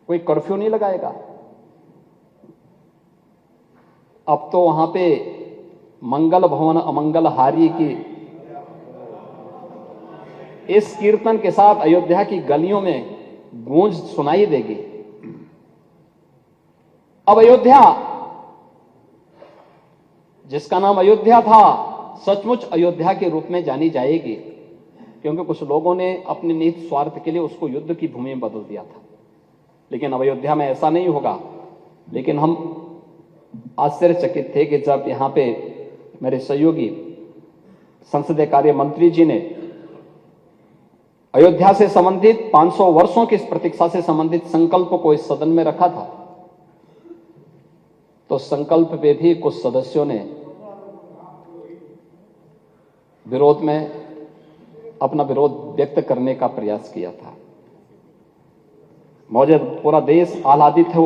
कोई कर्फ्यू नहीं लगाएगा। अब तो वहां पे मंगल भवन अमंगल हारी की इस कीर्तन के साथ अयोध्या की गलियों में गूंज सुनाई देगी। अब अयोध्या, जिसका नाम अयोध्या था, सचमुच अयोध्या के रूप में जानी जाएगी, क्योंकि कुछ लोगों ने अपने निहित स्वार्थ के लिए उसको युद्ध की भूमि में बदल दिया था। लेकिन अब अयोध्या में ऐसा नहीं होगा। लेकिन हम आश्चर्यचकित थे कि जब यहां पे मेरे सहयोगी संसदीय कार्य मंत्री जी ने अयोध्या से संबंधित 500 वर्षों की इस प्रतीक्षा से संबंधित संकल्प को इस सदन में रखा था, तो संकल्प पे भी कुछ सदस्यों ने विरोध में अपना विरोध व्यक्त करने का प्रयास किया था। मौजूद पूरा देश आह्लादित है,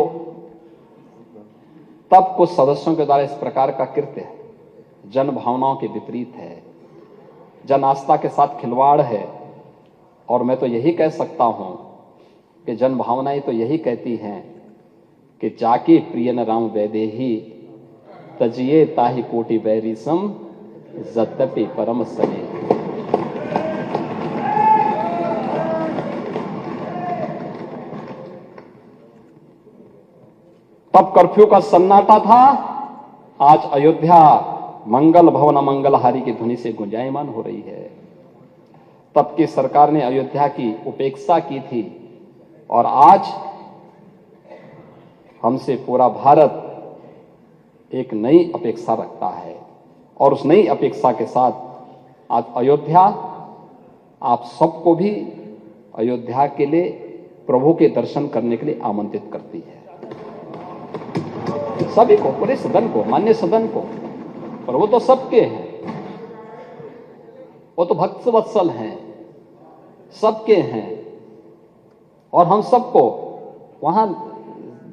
तब कुछ सदस्यों के द्वारा इस प्रकार का कृत्य जन भावनाओं के विपरीत है, जन आस्था के साथ खिलवाड़ है। और मैं तो यही कह सकता हूं कि जन भावनाएं तो यही कहती हैं कि जाके प्रियन राम वैदेही तजिए ताहि कोटि बैरिसम जद्यपि परम सने। तब कर्फ्यू का सन्नाटा था, आज अयोध्या मंगल भवन अमंगल हारी की ध्वनि से गुंजायमान हो रही है। तब की सरकार ने अयोध्या की उपेक्षा की थी और आज हमसे पूरा भारत एक नई अपेक्षा रखता है। और उस नई अपेक्षा के साथ आज अयोध्या आप सबको भी अयोध्या के लिए प्रभु के दर्शन करने के लिए आमंत्रित करती है। सभी को, पूरे सदन को, मान्य सदन को। पर वो तो सबके हैं, वो तो भक्त वत्सल हैं, सबके हैं। और हम सबको वहां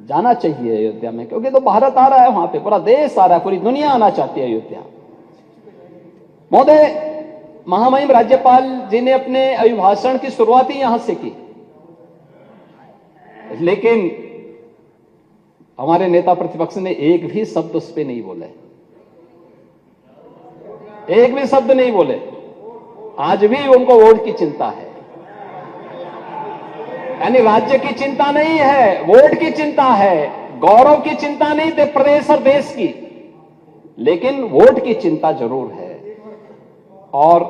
जाना चाहिए अयोध्या में, क्योंकि तो भारत आ रहा है, वहां पे पूरा देश आ रहा है, पूरी दुनिया आना चाहती है अयोध्या। महोदय, महामहिम राज्यपाल जी ने अपने अभिभाषण की शुरुआत ही यहां से की, लेकिन हमारे नेता प्रतिपक्ष ने एक भी शब्द उस पर नहीं बोले, एक भी शब्द नहीं बोले। आज भी उनको वोट की चिंता है, यानी राज्य की चिंता नहीं है, वोट की चिंता है। गौरव की चिंता नहीं थे प्रदेश और देश की, लेकिन वोट की चिंता जरूर है। और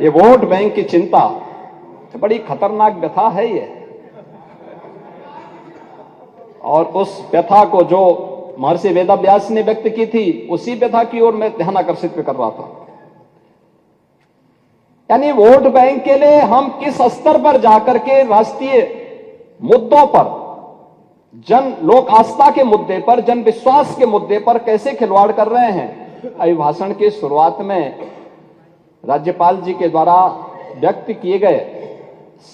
ये वोट बैंक की चिंता बड़ी खतरनाक व्यथा है ये। और उस व्यथा को जो महर्षि वेदव्यास ने व्यक्त की थी, उसी व्यथा की ओर मैं ध्यान आकर्षित कर रहा था। यानी वोट बैंक के लिए हम किस स्तर पर जाकर के राष्ट्रीय मुद्दों पर, जन लोक आस्था के मुद्दे पर, जन विश्वास के मुद्दे पर कैसे खिलवाड़ कर रहे हैं। अभिभाषण की शुरुआत में राज्यपाल जी के द्वारा व्यक्त किए गए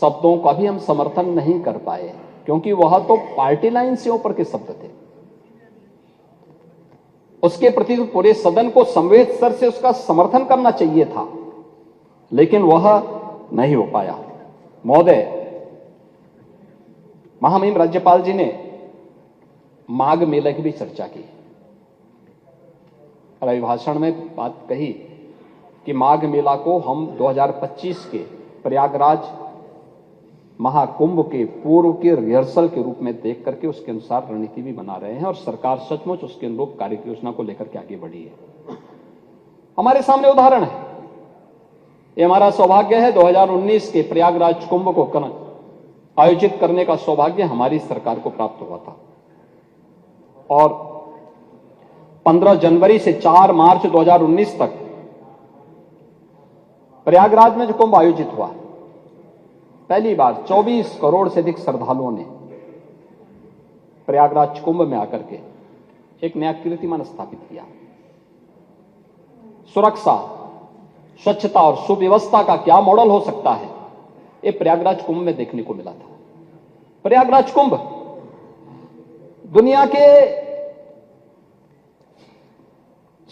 शब्दों का भी हम समर्थन नहीं कर पाए, क्योंकि वह तो पार्टी लाइन से ऊपर के शब्द थे। उसके प्रति तो पूरे सदन को संवेद स्तर से उसका समर्थन करना चाहिए था, लेकिन वह नहीं हो पाया। महोदय, महामहिम राज्यपाल जी ने माघ मेले की भी चर्चा की और अभिभाषण में बात कही कि माघ मेला को हम 2025 के प्रयागराज महाकुंभ के पूर्व के रिहर्सल के रूप में देख करके उसके अनुसार रणनीति भी बना रहे हैं और सरकार सचमुच उसके अनुरूप कार्य योजना को लेकर के आगे बढ़ी है। हमारे सामने उदाहरण है। ये हमारा सौभाग्य है, 2019 के प्रयागराज कुंभ को आयोजित करने का सौभाग्य हमारी सरकार को प्राप्त हुआ था। और 15 जनवरी से 4 मार्च 2019 तक प्रयागराज में जो कुंभ आयोजित हुआ, पहली बार 24 करोड़ से अधिक श्रद्धालुओं ने प्रयागराज कुंभ में आकर के एक नया कीर्तिमान स्थापित किया। सुरक्षा, स्वच्छता और सुव्यवस्था का क्या मॉडल हो सकता है, ये प्रयागराज कुंभ में देखने को मिला था। प्रयागराज कुंभ दुनिया के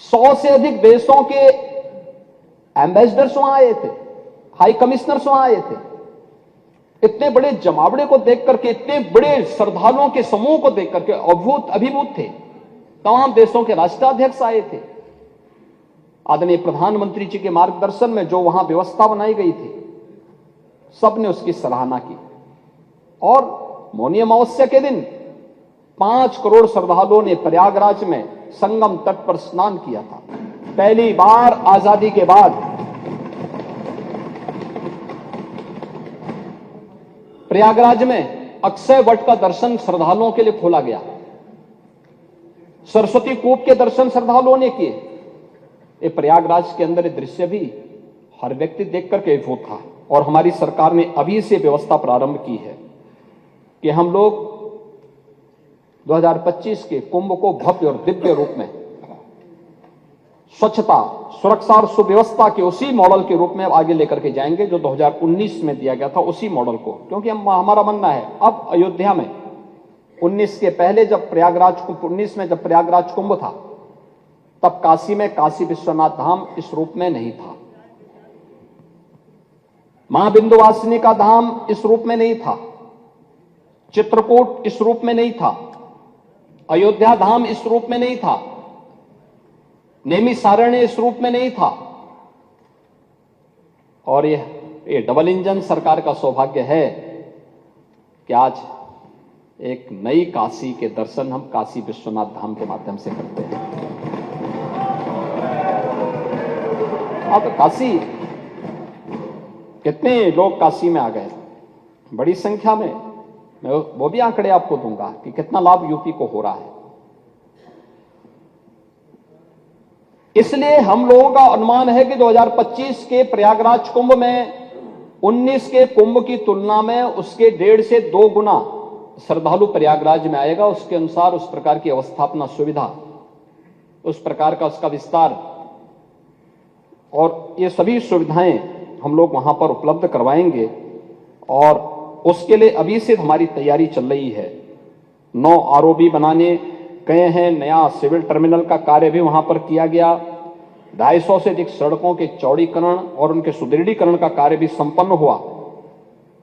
100 से अधिक देशों के एम्बेसडर्स वहां आए थे, हाई कमिश्नर्स वहां आए थे। इतने बड़े जमावड़े को देख करके, इतने बड़े श्रद्धालुओं के समूह को देख करके अभिभूत थे। तमाम देशों के राष्ट्राध्यक्ष आए थे। आदरणीय प्रधानमंत्री जी के मार्गदर्शन में जो वहां व्यवस्था बनाई गई थी, सबने उसकी सराहना की। और मौनी अमावस्या के दिन 5 करोड़ श्रद्धालुओं ने प्रयागराज में संगम तट पर स्नान किया था। पहली बार आजादी के बाद प्रयागराज में अक्षय वट का दर्शन श्रद्धालुओं के लिए खोला गया। सरस्वती कूप के दर्शन श्रद्धालुओं ने किए। ये प्रयागराज के अंदर ये दृश्य भी हर व्यक्ति देख करके अभिभूत था। और हमारी सरकार ने अभी से व्यवस्था प्रारंभ की है कि हम लोग 2025 के कुंभ को भव्य और दिव्य रूप में स्वच्छता, सुरक्षा और सुव्यवस्था के उसी मॉडल के रूप में आगे लेकर के जाएंगे जो 2019 में दिया गया था, उसी मॉडल को। क्योंकि हमारा मानना है, अब अयोध्या में 19 के पहले जब प्रयागराज कुंभ, 19 में जब प्रयागराज कुंभ था, तब काशी में काशी विश्वनाथ धाम इस रूप में नहीं था। मां बिंदुवासिनी का धाम इस रूप में नहीं था। चित्रकूट इस रूप में नहीं था। अयोध्या धाम इस रूप में नहीं था। नैमिषारण्य इस रूप में नहीं था। और ये डबल इंजन सरकार का सौभाग्य है कि आज एक नई काशी के दर्शन हम काशी विश्वनाथ धाम के माध्यम से करते हैं। अब काशी, कितने लोग काशी में आ गए, बड़ी संख्या में। मैं वो भी आंकड़े आपको दूंगा कि कितना लाभ यूपी को हो रहा है। इसलिए हम लोगों का अनुमान है कि 2025 के प्रयागराज कुंभ में 19 के कुंभ की तुलना में उसके 1.5 से 2 गुना श्रद्धालु प्रयागराज में आएगा। उसके अनुसार उस प्रकार की अवस्थापना सुविधा, उस प्रकार का उसका विस्तार और ये सभी सुविधाएं हम लोग वहां पर उपलब्ध करवाएंगे। और उसके लिए अभी से हमारी तैयारी चल रही है। 9 आरओबी बनाने गए हैं। नया सिविल टर्मिनल का कार्य भी वहां पर किया गया। 250 से अधिक सड़कों के चौड़ीकरण और उनके सुदृढ़ीकरण का कार्य भी संपन्न हुआ।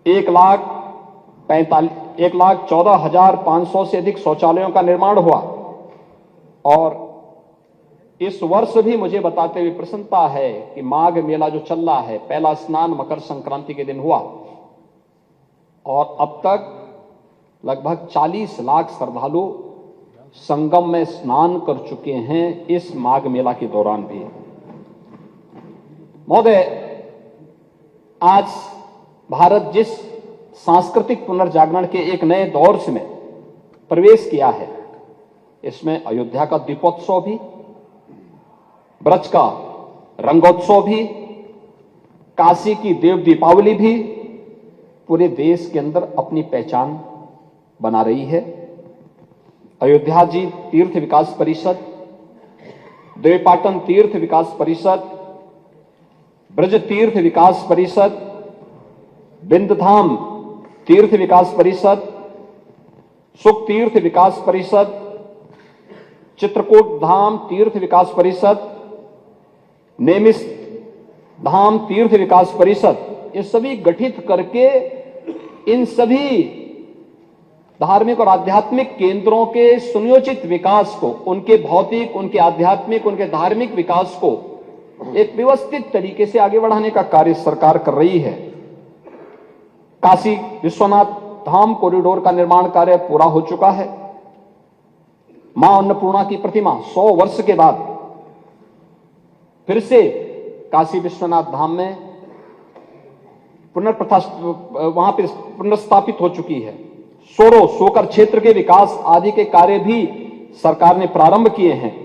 1,14,500 से अधिक शौचालयों का निर्माण हुआ। और इस वर्ष भी मुझे बताते हुए प्रसन्नता है कि माघ मेला जो चल रहा है, पहला स्नान मकर संक्रांति के दिन हुआ और अब तक लगभग 40 लाख श्रद्धालु संगम में स्नान कर चुके हैं इस माघ मेला के दौरान भी। महोदय, आज भारत जिस सांस्कृतिक पुनर्जागरण के एक नए दौर में प्रवेश किया है, इसमें अयोध्या का दीपोत्सव भी, ब्रज का रंगोत्सव भी, काशी की देव दीपावली भी पूरे देश के अंदर अपनी पहचान बना रही है। अयोध्या जी तीर्थ विकास परिषद, देवपाटन तीर्थ विकास परिषद, ब्रज तीर्थ विकास परिषद, बिंदधाम तीर्थ विकास परिषद, सुख तीर्थ विकास परिषद, चित्रकूट धाम तीर्थ विकास परिषद, नैमिष धाम तीर्थ विकास परिषद, ये सभी गठित करके इन सभी धार्मिक और आध्यात्मिक केंद्रों के सुनियोजित विकास को, उनके भौतिक, उनके आध्यात्मिक, उनके धार्मिक विकास को एक व्यवस्थित तरीके से आगे बढ़ाने का कार्य सरकार कर रही है। काशी विश्वनाथ धाम कॉरिडोर का निर्माण कार्य पूरा हो चुका है। मां अन्नपूर्णा की प्रतिमा 100 वर्ष के बाद फिर से काशी विश्वनाथ धाम में वहां पर पुनर्स्थापित हो चुकी है। सोकर क्षेत्र के विकास आदि के कार्य भी सरकार ने प्रारंभ किए हैं।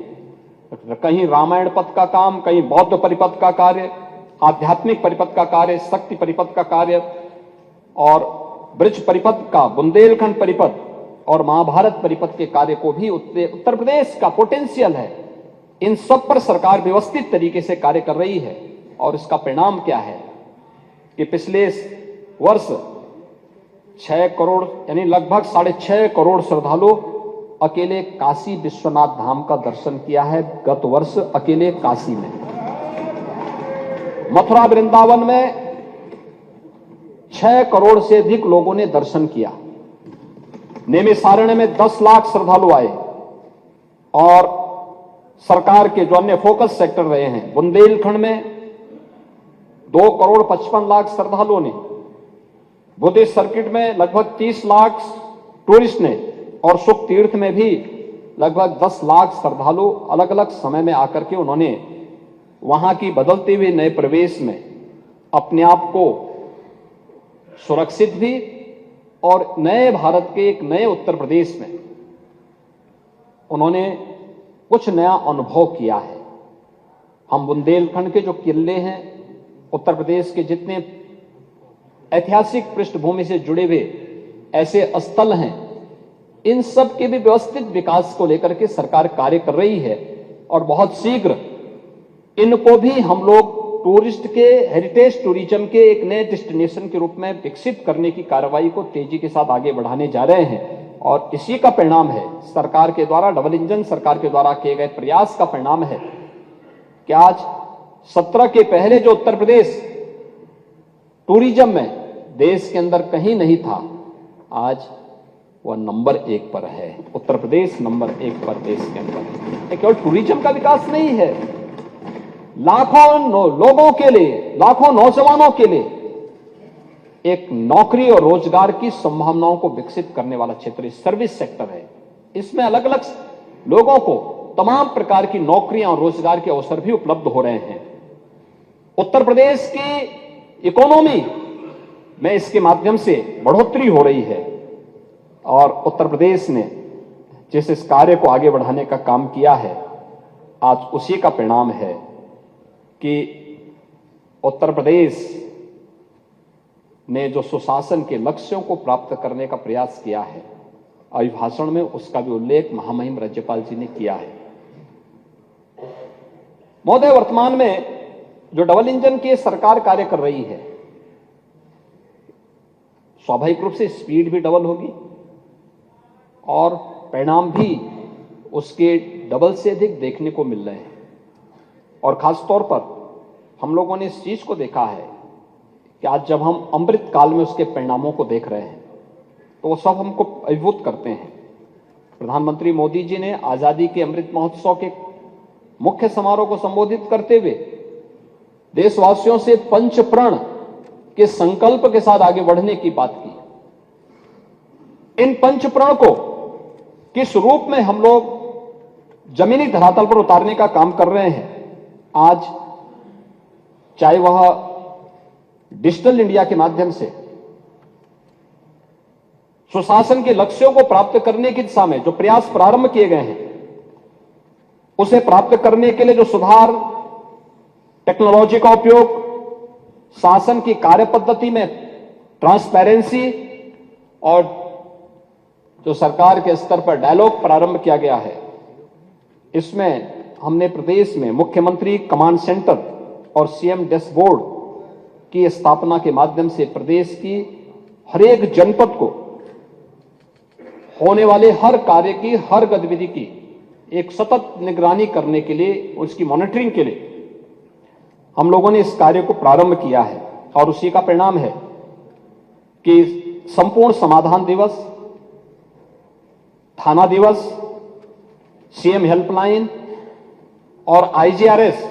कहीं रामायण पथ का काम, कहीं बौद्ध परिपथ का कार्य, आध्यात्मिक परिपथ का कार्य, शक्ति परिपथ का कार्य और ब्रज परिपथ का, बुंदेलखंड परिपथ और महाभारत परिपथ के कार्य को भी उत्तर प्रदेश का पोटेंशियल है। इन सब पर सरकार व्यवस्थित तरीके से कार्य कर रही है। और इसका परिणाम क्या है कि पिछले वर्ष 6 करोड़ यानी लगभग 6.5 करोड़ श्रद्धालु अकेले काशी विश्वनाथ धाम का दर्शन किया है गत वर्ष अकेले काशी में। मथुरा वृंदावन में 6 करोड़ से अधिक लोगों ने दर्शन किया। नैमिषारण्य में 10 लाख श्रद्धालु आए और सरकार के जो अन्य फोकस सेक्टर रहे हैं, बुंदेलखंड में 2 करोड़ 55 लाख श्रद्धालुओं ने, बुद्धिस्ट सर्किट में लगभग 30 लाख टूरिस्ट ने और सुख तीर्थ में भी लगभग 10 लाख श्रद्धालु अलग अलग समय में आकर के उन्होंने वहां की बदलते हुए नए प्रवेश में अपने आप को सुरक्षित भी और नए भारत के एक नए उत्तर प्रदेश में उन्होंने कुछ नया अनुभव किया है। हम बुंदेलखंड के जो किले हैं, उत्तर प्रदेश के जितने ऐतिहासिक पृष्ठभूमि से जुड़े हुए ऐसे स्थल हैं, इन सब के भी व्यवस्थित विकास को लेकर के सरकार कार्य कर रही है और बहुत शीघ्र इनको भी हम लोग टूरिस्ट के हेरिटेज टूरिज्म के एक नए डेस्टिनेशन के रूप में विकसित करने की कार्रवाई को तेजी के साथ आगे बढ़ाने जा रहे हैं। और इसी का परिणाम है, सरकार के द्वारा, डबल इंजन सरकार के द्वारा किए गए प्रयास का परिणाम है कि आज 17 के पहले जो उत्तर प्रदेश टूरिज्म में देश के अंदर कहीं नहीं था, आज वह नंबर 1 पर है। उत्तर प्रदेश नंबर 1 पर देश के अंदर। केवल टूरिज्म का विकास नहीं है, लाखों लोगों के लिए, लाखों नौजवानों के लिए एक नौकरी और रोजगार की संभावनाओं को विकसित करने वाला क्षेत्र सर्विस सेक्टर है। इसमें अलग अलग लोगों को तमाम प्रकार की नौकरियां और रोजगार के अवसर भी उपलब्ध हो रहे हैं। उत्तर प्रदेश की इकोनॉमी में इसके माध्यम से बढ़ोतरी हो रही है और उत्तर प्रदेश ने जिस इस कार्य को आगे बढ़ाने का काम किया है, आज उसी का परिणाम है कि उत्तर प्रदेश ने जो सुशासन के लक्ष्यों को प्राप्त करने का प्रयास किया है, अभिभाषण में उसका भी उल्लेख महामहिम राज्यपाल जी ने किया है। महोदय, वर्तमान में जो डबल इंजन की सरकार कार्य कर रही है, स्वाभाविक रूप से स्पीड भी डबल होगी और परिणाम भी उसके डबल से अधिक देखने को मिल रहे हैं। और खास तौर पर हम लोगों ने इस चीज को देखा है कि आज जब हम अमृत काल में उसके परिणामों को देख रहे हैं तो वो सब हमको अभिभूत करते हैं। प्रधानमंत्री मोदी जी ने आजादी के अमृत महोत्सव के मुख्य समारोह को संबोधित करते हुए देशवासियों से पंच प्रण के संकल्प के साथ आगे बढ़ने की बात की। इन पंच प्रण को किस रूप में हम लोग जमीनी धरातल पर उतारने का काम कर रहे हैं, आज चाहे वह डिजिटल इंडिया के माध्यम से सुशासन के लक्ष्यों को प्राप्त करने की दिशा में जो प्रयास प्रारंभ किए गए हैं, उसे प्राप्त करने के लिए जो सुधार, टेक्नोलॉजी का उपयोग, शासन की कार्य पद्धति में ट्रांसपेरेंसी और जो सरकार के स्तर पर डायलॉग प्रारंभ किया गया है, इसमें हमने प्रदेश में मुख्यमंत्री कमांड सेंटर और सीएम डैशबोर्ड की स्थापना के माध्यम से प्रदेश की हर एक जनपद को होने वाले हर कार्य की, हर गतिविधि की एक सतत निगरानी करने के लिए, उसकी मॉनिटरिंग के लिए हम लोगों ने इस कार्य को प्रारंभ किया है। और उसी का परिणाम है कि संपूर्ण समाधान दिवस, थाना दिवस, सीएम हेल्पलाइन और आईजीआरएस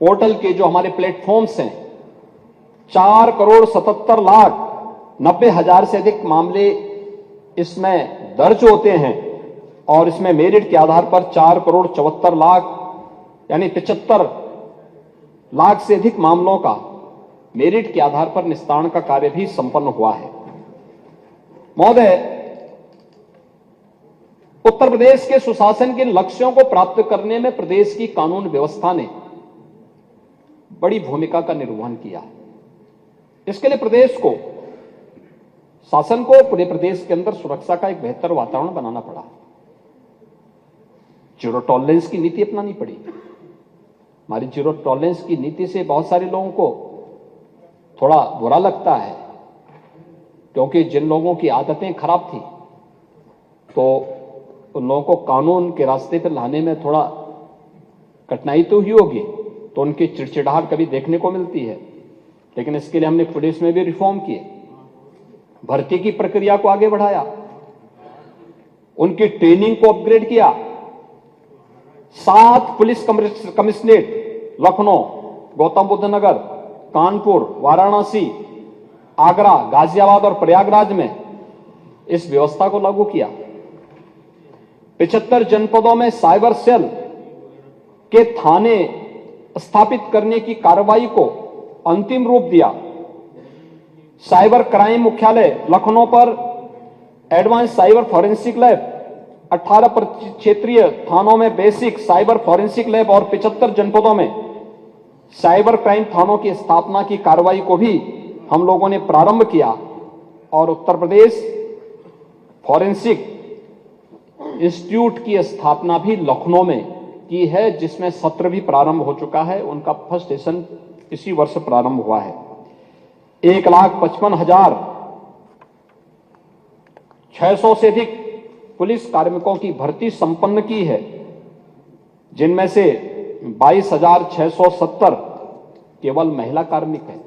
पोर्टल के जो हमारे प्लेटफॉर्म्स हैं, 4,77,90,000 से अधिक मामले इसमें दर्ज होते हैं और इसमें मेरिट के आधार पर 4,74,00,000 यानी 75 लाख से अधिक मामलों का मेरिट के आधार पर निस्तारण का कार्य भी संपन्न हुआ है। महोदय, उत्तर प्रदेश के सुशासन के लक्ष्यों को प्राप्त करने में प्रदेश की कानून व्यवस्था ने बड़ी भूमिका का निर्वहन किया। इसके लिए प्रदेश को, शासन को पूरे प्रदेश के अंदर सुरक्षा का एक बेहतर वातावरण बनाना पड़ा। जीरो टॉलरेंस की नीति अपनानी पड़ी। हमारी जीरो टॉलरेंस की नीति से बहुत सारे लोगों को थोड़ा बुरा लगता है क्योंकि जिन लोगों की आदतें खराब थी तो उन लोगों को कानून के रास्ते पर लाने में थोड़ा कठिनाई तो ही होगी, तो उनकी चिड़चिड़ाहट कभी देखने को मिलती है। लेकिन इसके लिए हमने पुलिस में भी रिफॉर्म किए, भर्ती की प्रक्रिया को आगे बढ़ाया, उनकी ट्रेनिंग को अपग्रेड किया। 7 पुलिस कमिश्नरेट लखनऊ, गौतम बुद्ध नगर, कानपुर, वाराणसी, आगरा, गाजियाबाद और प्रयागराज में इस व्यवस्था को लागू किया। 75 जनपदों में साइबर सेल के थाने स्थापित करने की कार्रवाई को अंतिम रूप दिया। साइबर क्राइम मुख्यालय लखनऊ पर एडवांस साइबर फॉरेंसिक लैब, 18 क्षेत्रीय थानों में बेसिक साइबर फॉरेंसिक लैब और 75 जनपदों में साइबर क्राइम थानों की स्थापना की कार्रवाई को भी हम लोगों ने प्रारंभ किया। और उत्तर प्रदेश फॉरेंसिक इंस्टीट्यूट की स्थापना भी लखनऊ में की है, जिसमें सत्र भी प्रारंभ हो चुका है। उनका फर्स्ट सेशन इसी वर्ष प्रारंभ हुआ है। 1,55,600 से अधिक पुलिस कार्मिकों की भर्ती संपन्न की है, जिनमें से 22,670 केवल महिला कार्मिक हैं।